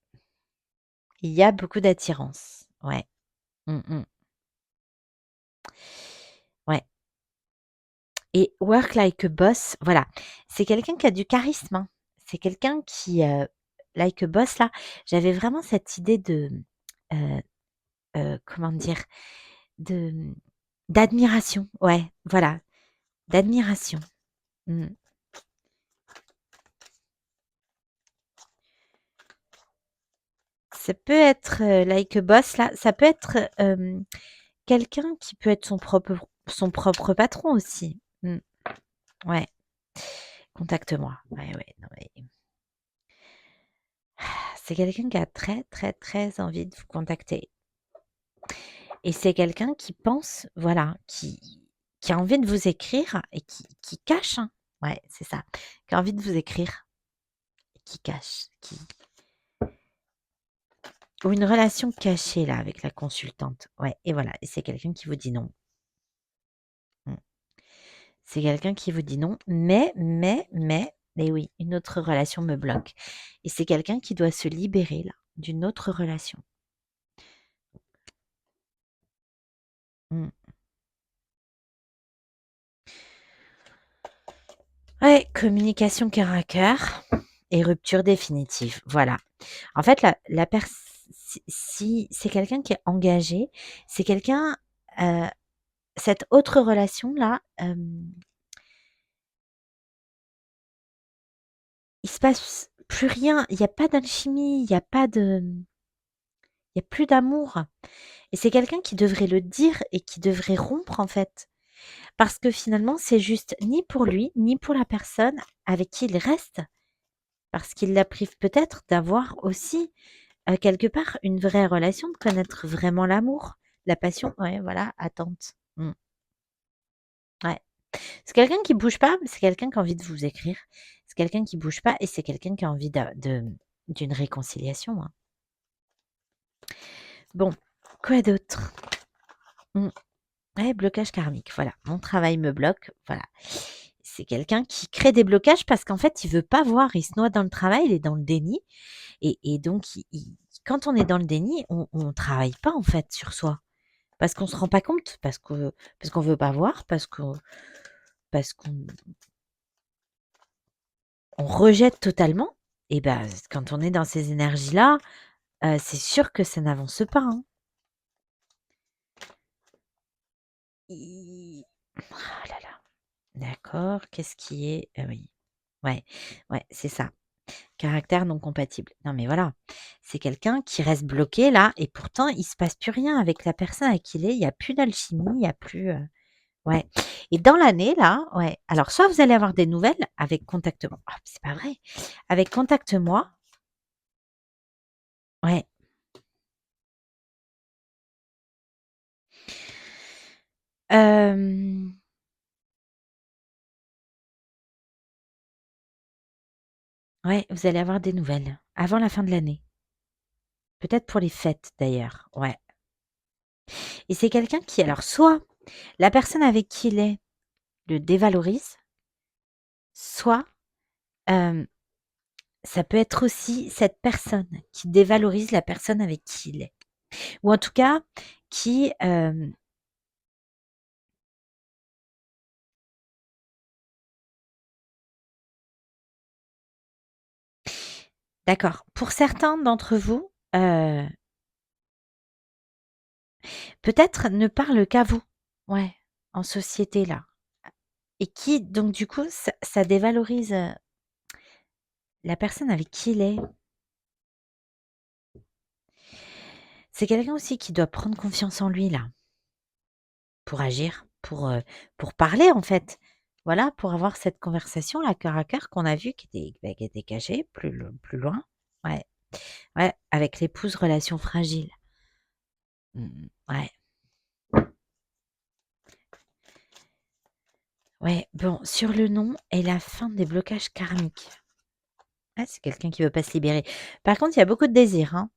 Il y a beaucoup d'attirance, ouais. Mmh mh. Ouais et work like a boss, voilà. C'est quelqu'un qui a du charisme, hein. C'est quelqu'un qui, like a boss là, j'avais vraiment cette idée de, heu comment dire? De, d'admiration, ouais, voilà, d'admiration. Mmh. Ça peut être, like a boss là, ça peut être, quelqu'un qui peut être son propre patron aussi. Mmh. Ouais, contacte-moi. Ouais, ouais, non mais c'est quelqu'un qui a très, très, très envie de vous contacter et c'est quelqu'un qui pense, voilà, qui a envie de vous écrire et qui cache, hein. Ouais, c'est ça, qui a envie de vous écrire et qui cache, qui ou une relation cachée là avec la consultante. Ouais et voilà et c'est quelqu'un qui vous dit non. Mmh. C'est quelqu'un qui vous dit non, mais et oui, une autre relation me bloque et c'est quelqu'un qui doit se libérer là, d'une autre relation. Mmh. Ouais, communication cœur à cœur et rupture définitive, voilà. En fait la pers si c'est quelqu'un qui est engagé, c'est quelqu'un, heu, cette autre relation là, il se passe plus rien, il y a pas d'alchimie, il y a plus d'amour et c'est quelqu'un qui devrait le dire et qui devrait rompre, en fait. Parce que finalement, c'est juste ni pour lui, ni pour la personne avec qui il reste, parce qu'il la prive peut-être d'avoir aussi, quelque part, une vraie relation, de connaître vraiment l'amour, la passion, ouais, voilà, attente. Ouais. C'est quelqu'un qui bouge pas, mais c'est quelqu'un qui a envie de vous écrire. C'est quelqu'un qui bouge pas et c'est quelqu'un qui a envie d'une réconciliation, hein. Bon, quoi d'autre? Mmh. Ouais, blocage karmique, voilà. Mon travail me bloque, voilà. C'est quelqu'un qui crée des blocages parce qu'en fait, il veut pas voir, il se noie dans le travail, il est dans le déni et donc quand on est dans le déni, on travaille pas en fait sur soi. Parce qu'on se rend pas compte, parce qu'on veut pas voir, parce qu'on on rejette totalement et ben, quand on est dans ces énergies-là, c'est sûr que ça n'avance pas, hein. I Oh là là, d'accord, qu'est-ce qui est oui, ouais, ouais, c'est ça. Caractère non compatible. Non, mais voilà, c'est quelqu'un qui reste bloqué là et pourtant il se passe plus rien avec la personne avec qui il est. Il y a plus d'alchimie, il y a plus, ouais et dans l'année là, ouais, alors soit vous allez avoir des nouvelles avec Contacte-moi. Oh, c'est pas vrai. Avec Contacte-moi, ouais, hem, ouais, vous allez avoir des nouvelles avant la fin de l'année. Peut-être pour les fêtes d'ailleurs, ouais et c'est quelqu'un qui alors soit la personne avec qui il est le dévalorise, soit, hem ça peut être aussi cette personne qui dévalorise la personne avec qui il est. Ou en tout cas qui, d'accord, pour certains d'entre vous, peut-être ne parle qu'à vous. Ouais, en société là et qui donc du coup ça dévalorise, la personne avec qui il est. C'est quelqu'un aussi qui doit prendre confiance en lui là, pour agir, pour parler en fait. Voilà, pour avoir cette conversation là cœur à cœur qu'on a vu qui était cachée plus loin. Ouais. Ouais, avec l'épouse, relation fragile. Ouais, ouais, bon, sur le nom et la fin des blocages karmiques. Ah, c'est quelqu'un qui veut pas se libérer. Par contre, il y a beaucoup de désir, hein.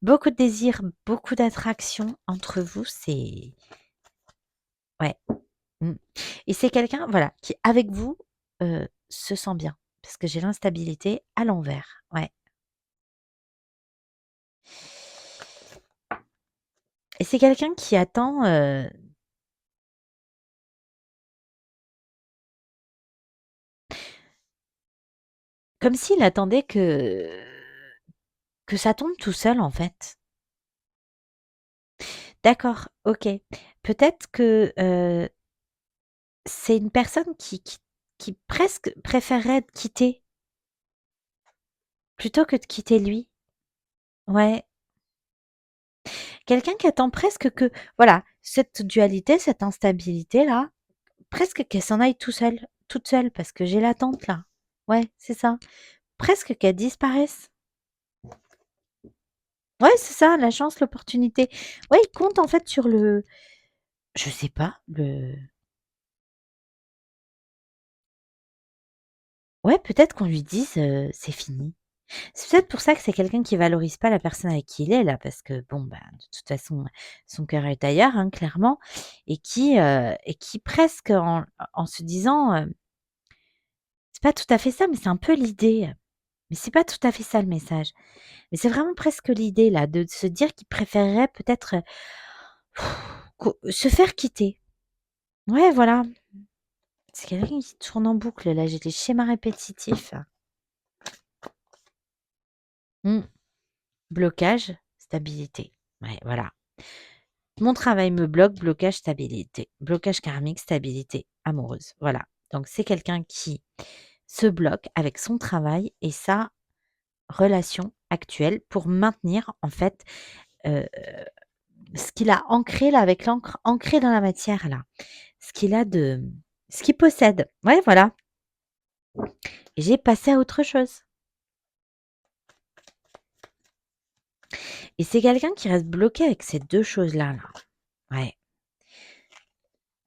Beaucoup de désir, beaucoup d'attraction entre vous, c'est ouais, mmh et c'est quelqu'un, voilà, qui avec vous, se sent bien. Parce que j'ai l'instabilité à l'envers. Ouais et c'est quelqu'un qui attend, comme s'il attendait que ça tombe tout seul, en fait. D'accord, OK. Peut-être que, c'est une personne qui presque préférerait te quitter, plutôt que de quitter lui. Ouais, quelqu'un qui attend presque que voilà, cette dualité, cette instabilité-là, presque qu'elle s'en aille toute seule parce que j'ai l'attente là. Ouais, c'est ça. Presque qu'elle disparaisse. Ouais, c'est ça, la chance, l'opportunité. Ouais, il compte en fait sur le je sais pas, le ouais, peut-être qu'on lui dise, «C'est fini». C'est peut-être pour ça que c'est quelqu'un qui valorise pas la personne avec qui il est là, parce que bon, bah, de toute façon, son cœur est ailleurs, hein, clairement et qui presque en se disant, c'est pas tout à fait ça, mais c'est un peu l'idée, mais c'est pas tout à fait ça le message. Mais c'est vraiment presque l'idée là, de se dire qu'il préférerait peut-être, se faire quitter. Ouais, voilà, c'est quelqu'un qui tourne en boucle là, j'ai des schémas répétitifs. Mmh. Blocage, stabilité. Ouais, voilà. Mon travail me bloque, blocage, stabilité. Blocage karmique, stabilité amoureuse. Voilà. Donc c'est quelqu'un qui se bloque avec son travail et sa relation actuelle pour maintenir en fait, heu, ce qu'il a ancré là avec l'encre ancré dans la matière là, ce qu'il a de ce qu'il possède. Ouais, voilà, et j'ai passé à autre chose et c'est quelqu'un qui reste bloqué avec ces 2 choses-là, là. Ouais,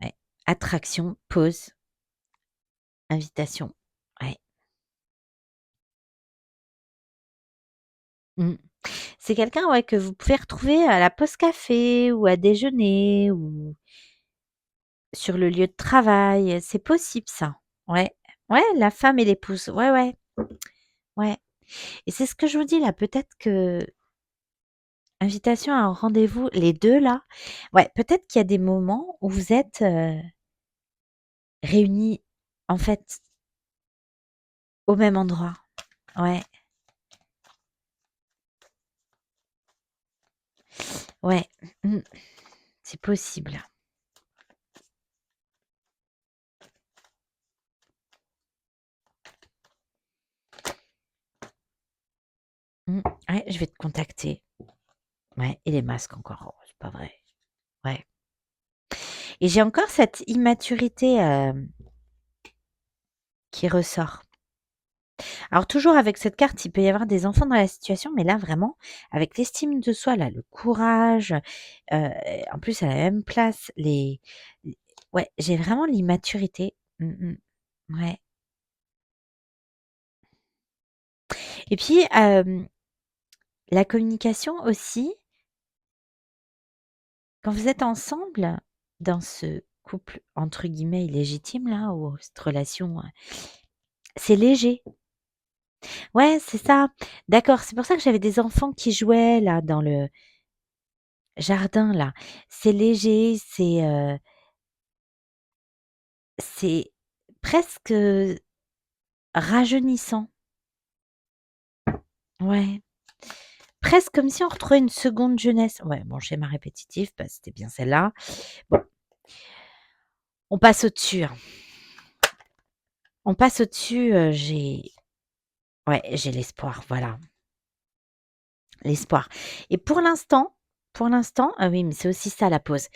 ouais. Attraction, pause, invitation. Ouais. Mmh. C'est quelqu'un, ouais, que vous pouvez retrouver à la pause café ou à déjeuner ou sur le lieu de travail, c'est possible ça. Ouais. Ouais, la femme et l'épouse. Ouais, ouais, ouais, et c'est ce que je vous dis là, peut-être que invitation à un rendez-vous, les 2 là, ouais, peut-être qu'il y a des moments où vous êtes, réunis, en fait, au même endroit. Ouais, ouais, mmh, c'est possible. Mmh, ouais, je vais te contacter. Ouais, et les masques encore, oh, c'est pas vrai. Ouais, et j'ai encore cette immaturité, qui ressort. Alors toujours avec cette carte, il peut y avoir des enfants dans la situation, mais là vraiment avec l'estime de soi, là, le courage, heu, en plus à la même place, les ouais, j'ai vraiment l'immaturité. Mmh. Ouais, et puis, la communication aussi, quand vous êtes ensemble dans ce couple entre guillemets «illégitime» là ou cette relation, c'est léger. Ouais, c'est ça. D'accord, c'est pour ça que j'avais des enfants qui jouaient là dans le jardin là. C'est léger, c'est presque, rajeunissant. Ouais, presque comme si on retrouvait une seconde jeunesse. Ouais, bon, schéma répétitif, bah, c'était bien celle-là. Bon, on passe au-dessus, hein. On passe au-dessus, j'ai l'espoir, voilà, l'espoir, et pour l'instant, ah oui, mais c'est aussi ça la pause.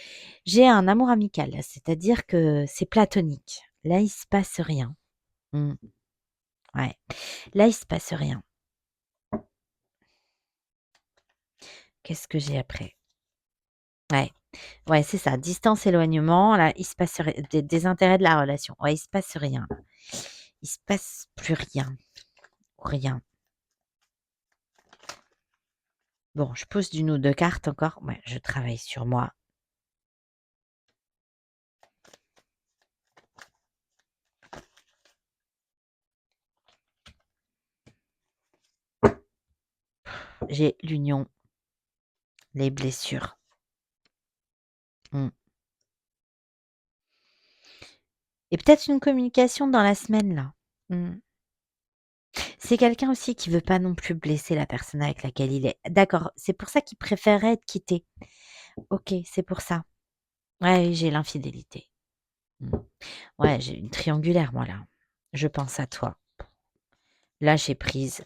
J'ai un amour amical, c'est-à-dire que c'est platonique. Là, il se passe rien. Mmh, ouais, là, il se passe rien. Qu'est-ce que j'ai après? Ouais. Ouais, c'est ça, distance, éloignement, là, il se passe ri des intérêts de la relation. Ouais, il se passe rien, là. Il se passe plus rien, rien. Bon, je pose d'une ou 2 cartes encore. Ouais, je travaille sur moi. J'ai l'union, les blessures. Mmh, et peut-être une communication dans la semaine, là. Mmh. C'est quelqu'un aussi qui veut pas non plus blesser la personne avec laquelle il est. D'accord, c'est pour ça qu'il préférerait être quitté. OK, c'est pour ça. Ouais, j'ai l'infidélité. Mmh. Ouais, j'ai une triangulaire moi là. Je pense à toi. Lâcher prise.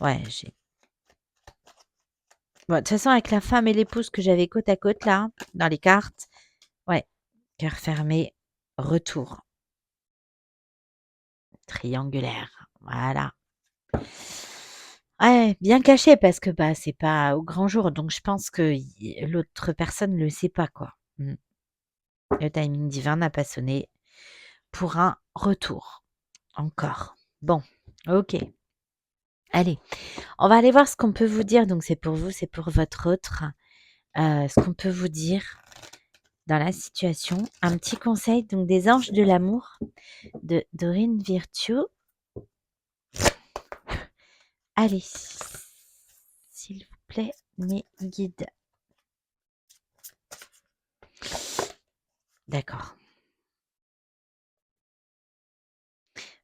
Ouais, j'ai bah, de toute façon avec la femme et l'épouse que j'avais côte à côte là, dans les cartes, ouais, cœur fermé, retour, triangulaire, voilà. Ouais, bien caché parce que, bah, c'est pas au grand jour, donc je pense que l'autre personne ne le sait pas, quoi. Mmh. Le timing divin n'a pas sonné pour un retour, encore. Bon, OK, allez, on va aller voir ce qu'on peut vous dire, donc c'est pour vous, c'est pour votre autre, ce qu'on peut vous dire dans la situation. Un petit conseil, donc des anges de l'amour de Dorine Virtue. Allez, s'il vous plaît, mes guides. D'accord.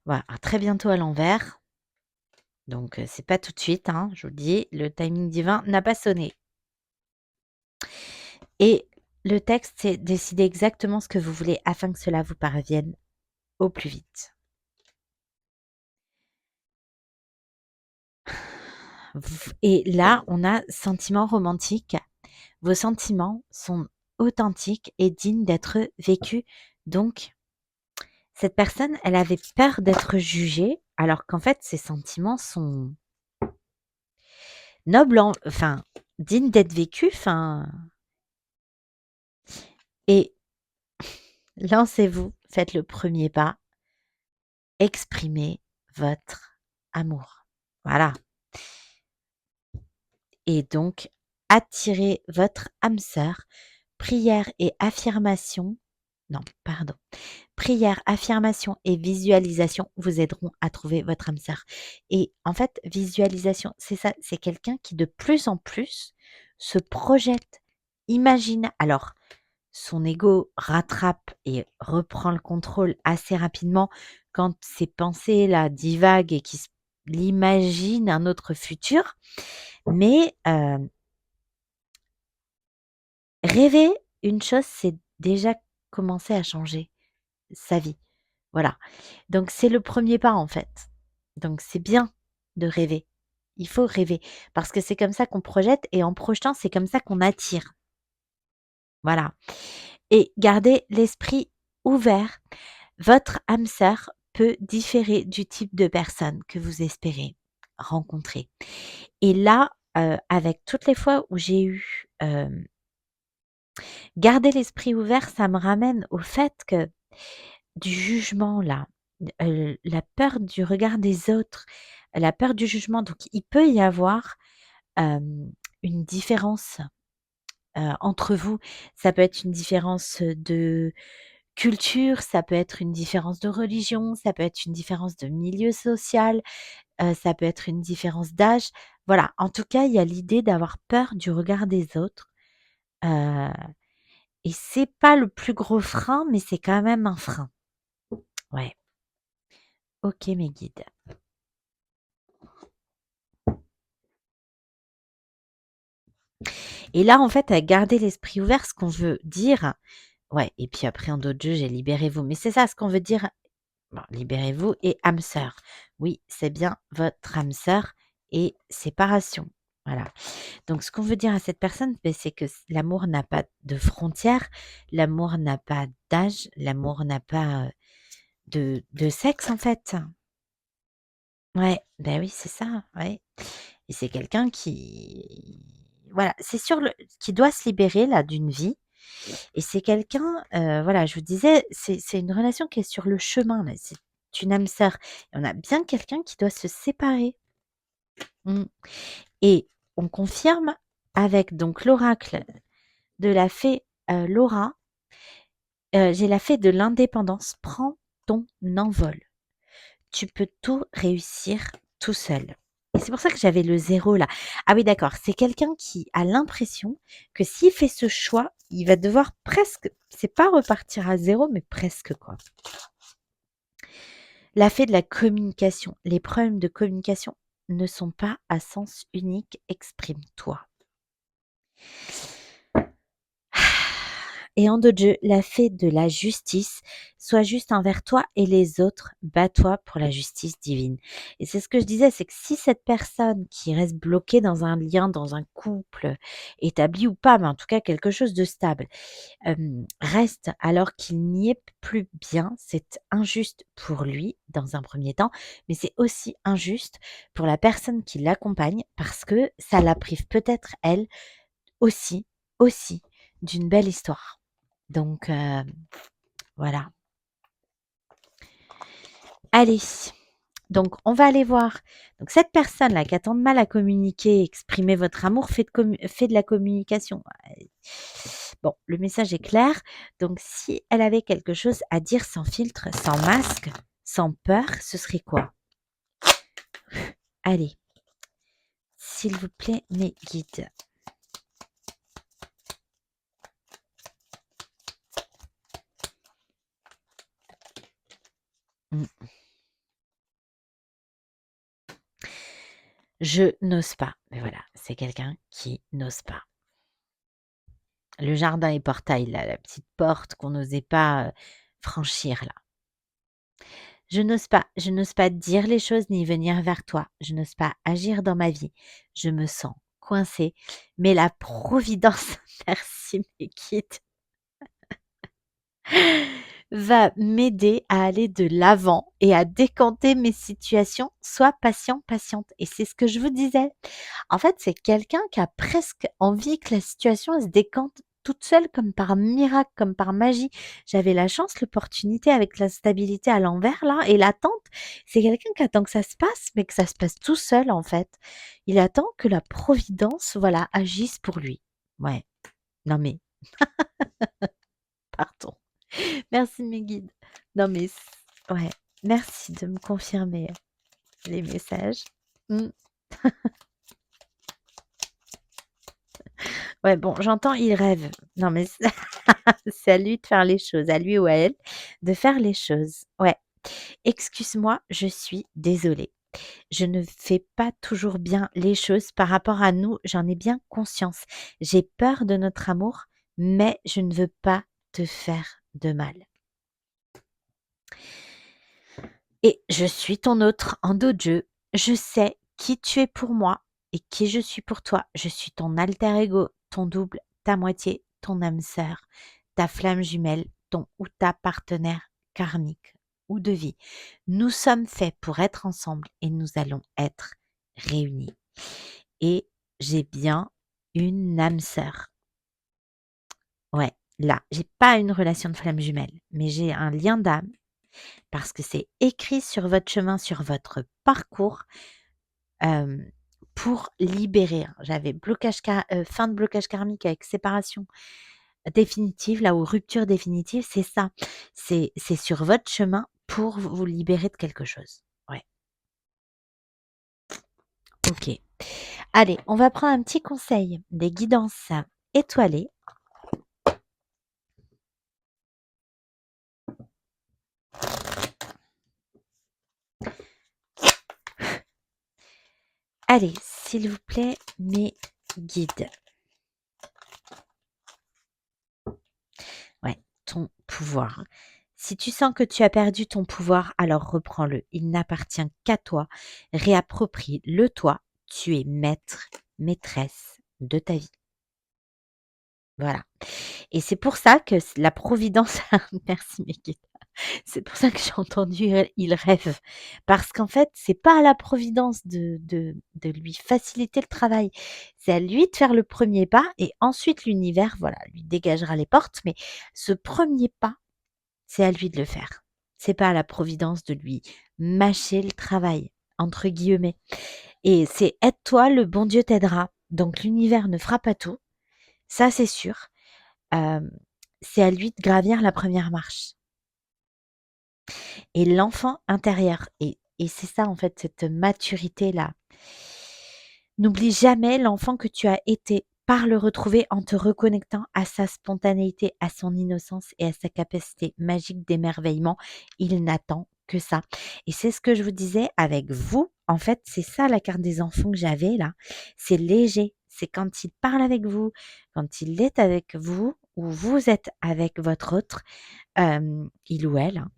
Voilà, à très bientôt à l'envers. Donc, c'est pas tout de suite, hein, je vous le dis, le timing divin n'a pas sonné. Et Le texte, c'est décider exactement ce que vous voulez afin que cela vous parvienne au plus vite. Et là, on a sentiment romantique. Vos sentiments sont authentiques et dignes d'être vécus. Donc, cette personne, elle avait peur d'être jugée, alors qu'en fait, ses sentiments sont nobles, enfin, dignes d'être vécus. Enfin, et lancez-vous, faites le premier pas, exprimez votre amour. Voilà. Et donc, attirez votre âme sœur. Prière et affirmation. Non, pardon. Prière, affirmation et visualisation vous aideront à trouver votre âme sœur. Et en fait, visualisation, c'est ça, c'est quelqu'un qui de plus en plus se projette, imagine. Alors, son ego rattrape et reprend le contrôle assez rapidement quand ses pensées là divaguent et qu'il l'imagine un autre futur. Mais rêver une chose, c'est déjà commencer à changer sa vie. Voilà. Donc c'est le premier pas en fait. Donc c'est bien de rêver. Il faut rêver parce que c'est comme ça qu'on projette et en projetant, c'est comme ça qu'on attire. Voilà. Et gardez l'esprit ouvert. Votre âme sœur peut différer du type de personne que vous espérez rencontrer. Et là, avec toutes les fois où j'ai eu, garder l'esprit ouvert, ça me ramène au fait que du jugement là, la peur du regard des autres, la peur du jugement, donc il peut y avoir, une différence, entre vous. Ça peut être une différence, de culture, ça peut être une différence de religion, ça peut être une différence de milieu social, ça peut être une différence d'âge. Voilà, en tout cas, il y a l'idée d'avoir peur du regard des autres, heu et c'est pas le plus gros frein, mais c'est quand même un frein. Ouais. OK mes guides. Et là, en fait, à garder l'esprit ouvert, ce qu'on veut dire ouais et puis après en d'autres jeux, j'ai libérez-vous. Mais c'est ça, ce qu'on veut dire bon, libérez-vous et âme sœur. Oui, c'est bien votre âme sœur et séparation. Voilà. Donc ce qu'on veut dire à cette personne, beh, c'est que l'amour n'a pas de frontières, l'amour n'a pas d'âge, l'amour n'a pas, de sexe, en fait. Ouais, ben oui, c'est ça, ouais et c'est quelqu'un qui voilà, c'est sur le qui doit se libérer là d'une vie et c'est quelqu'un, voilà, je vous disais, c'est une relation qui est sur le chemin là, c'est une âme sœur et on a bien quelqu'un qui doit se séparer. Mmh et on confirme avec donc l'oracle de la fée, Laura, j'ai la fée de l'indépendance. Prends ton envol. Tu peux tout réussir tout seul. Et c'est pour ça que j'avais le 0 là. Ah oui d'accord, c'est quelqu'un qui a l'impression que s'il fait ce choix, il va devoir presque c'est pas repartir à 0 mais presque quoi. La fée de la communication. Les problèmes de communication ne sont pas à sens unique, exprime-toi. Et en dos de jeu, la fée de la justice, sois juste envers toi et les autres, bats-toi pour la justice divine. Et c'est ce que je disais, c'est que si cette personne qui reste bloquée dans un lien, dans un couple, établi ou pas, mais en tout cas quelque chose de stable, reste alors qu'il n'y est plus bien, c'est injuste pour lui dans un premier temps, mais c'est aussi injuste pour la personne qui l'accompagne parce que ça la prive peut-être elle aussi d'une belle histoire. Donc voilà. Allez, donc on va aller voir. Donc cette personne-là qui a tant de mal à communiquer, exprimer votre amour, fait de la communication. Bon, le message est clair. Donc si elle avait quelque chose à dire sans filtre, sans masque, sans peur, ce serait quoi? Allez, s'il vous plaît, mes guides. Mmh. Je n'ose pas. Mais voilà, c'est quelqu'un qui n'ose pas. Le jardin et portail là, la petite porte qu'on n'osait pas, franchir là. Je n'ose pas dire les choses ni venir vers toi. Je n'ose pas agir dans ma vie. Je me sens coincée, mais la providence, merci mes guides, va m'aider à aller de l'avant et à décanter mes situations. Sois patient, patiente. Et c'est ce que je vous disais. En fait, c'est quelqu'un qui a presque envie que la situation elle se décante toute seule comme par miracle, comme par magie. J'avais la chance, l'opportunité avec la stabilité à l'envers là et l'attente, c'est quelqu'un qui attend que ça se passe, mais que ça se passe tout seul en fait. Il attend que la providence, voilà, agisse pour lui. Ouais. Non mais pardon. Merci mes guides. Non mais ouais, merci de me confirmer les messages. Mmh. Ouais, bon, j'entends, il rêve. Non, mais c'est à lui de faire les choses, à lui ou à elle de faire les choses. Ouais. Excuse-moi, je suis désolée. Je ne fais pas toujours bien les choses par rapport à nous, j'en ai bien conscience. J'ai peur de notre amour, mais je ne veux pas te faire de mal. Et je suis ton autre en dos de jeu. Je sais qui tu es pour moi et qui je suis pour toi. Je suis ton alter ego, ton double, ta moitié, ton âme sœur, ta flamme jumelle, ton ou ta partenaire karmique ou de vie. Nous sommes faits pour être ensemble et nous allons être réunis. Et j'ai bien une âme sœur. Ouais, là, j'ai pas une relation de flamme jumelle, mais j'ai un lien d'âme parce que c'est écrit sur votre chemin, sur votre parcours, hem, pour libérer, hein. J'avais fin de blocage karmique avec séparation définitive, là, ou rupture définitive, c'est ça. C'est sur votre chemin pour vous libérer de quelque chose. Ouais, OK. Allez, on va prendre un petit conseil des guidances étoilées. Allez, s'il vous plaît, mes guides. Ouais, ton pouvoir. Si tu sens que tu as perdu ton pouvoir, alors reprends-le. Il n'appartient qu'à toi. Réapproprie-le toi. Tu es maître, maîtresse de ta vie. Voilà. Et c'est pour ça que la providence, merci mes guides. C'est pour ça que j'ai entendu il rêve. Parce qu'en fait, c'est pas à la providence de lui faciliter le travail. C'est à lui de faire le premier pas et ensuite l'univers, voilà, lui dégagera les portes. Mais ce premier pas, c'est à lui de le faire. C'est pas à la providence de lui «mâcher le travail» entre guillemets et c'est «aide-toi, le bon Dieu t'aidera». Donc l'univers ne fera pas tout, ça c'est sûr. Hem, c'est à lui de gravir la première marche et l'enfant intérieur et c'est ça en fait cette maturité-là. N'oublie jamais l'enfant que tu as été par le retrouver en te reconnectant à sa spontanéité, à son innocence et à sa capacité magique d'émerveillement. Il n'attend que ça. Et c'est ce que je vous disais avec vous. En fait, c'est ça la carte des enfants que j'avais là. C'est léger. C'est quand il parle avec vous, quand il est avec vous ou vous êtes avec votre autre, il ou elle, hein.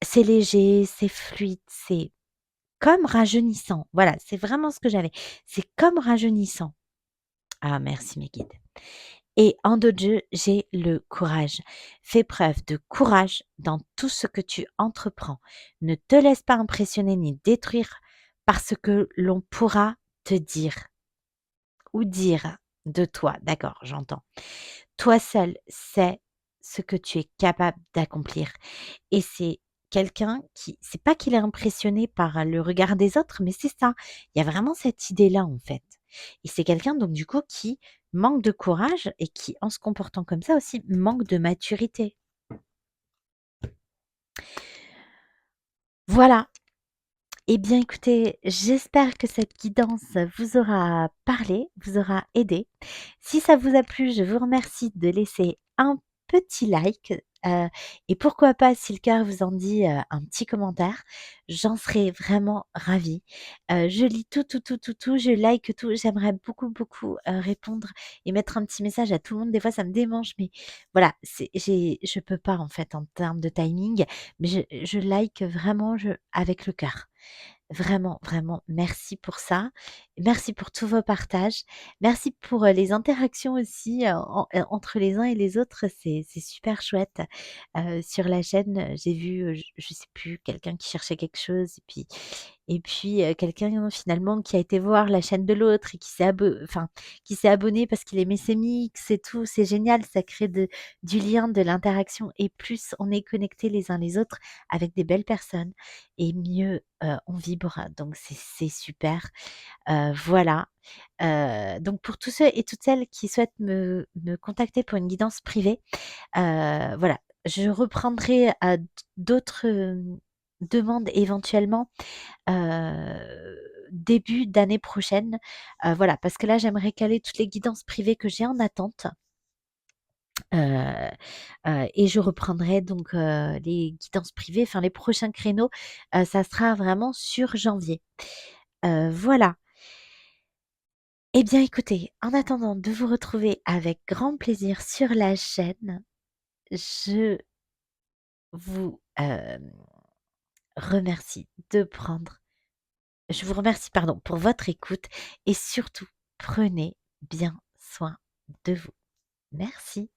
C'est léger, c'est fluide, c'est comme rajeunissant. Voilà, c'est vraiment ce que j'avais. C'est comme rajeunissant. Ah merci mes guides. Et en dos de jeu, j'ai le courage. Fais preuve de courage dans tout ce que tu entreprends. Ne te laisse pas impressionner ni détruire par ce que l'on pourra te dire ou dire de toi. D'accord, j'entends. Toi seul sais ce que tu es capable d'accomplir. Et c'est quelqu'un qui c'est pas qu'il est impressionné par le regard des autres, mais c'est ça. Il y a vraiment cette idée-là, en fait. Et c'est quelqu'un donc du coup qui manque de courage et qui, en se comportant comme ça aussi, manque de maturité. Voilà. Eh bien écoutez, j'espère que cette guidance vous aura parlé, vous aura aidé. Si ça vous a plu, je vous remercie de laisser un petit like, et pourquoi pas, si le cœur vous en dit, un petit commentaire. j'en serais vraiment ravie. Je lis tout, tout, tout, tout, tout, je like tout. J'aimerais beaucoup, beaucoup, répondre et mettre un petit message à tout le monde. Des fois, ça me démange, mais voilà, je peux pas, en fait, en termes de timing, mais je like vraiment, avec le cœur. Vraiment, vraiment, merci pour ça. Merci pour tous vos partages. Merci pour, les interactions aussi, entre les uns et les autres. C'est super chouette. Sur la chaîne, j'ai vu, je sais plus, quelqu'un qui cherchait quelque chose et puis, quelqu'un finalement qui a été voir la chaîne de l'autre et qui s'est abonné parce qu'il aimait ses mix et tout. C'est génial, ça crée du lien, de l'interaction et plus on est connectés les uns les autres avec des belles personnes et mieux, on vibre, donc c'est super. Voilà, donc pour tous ceux et toutes celles qui souhaitent me contacter pour une guidance privée, voilà, je reprendrai, d'autres, demandes éventuellement, début d'année prochaine, voilà, parce que là, j'aimerais caler toutes les guidances privées que j'ai en attente, heu et je reprendrai donc, les guidances privées, enfin les prochains créneaux, ça sera vraiment sur janvier. Voilà. Eh bien écoutez, en attendant de vous retrouver avec grand plaisir sur la chaîne, je vous, remercie de prendre je vous remercie, pardon, pour votre écoute et surtout prenez bien soin de vous. Merci.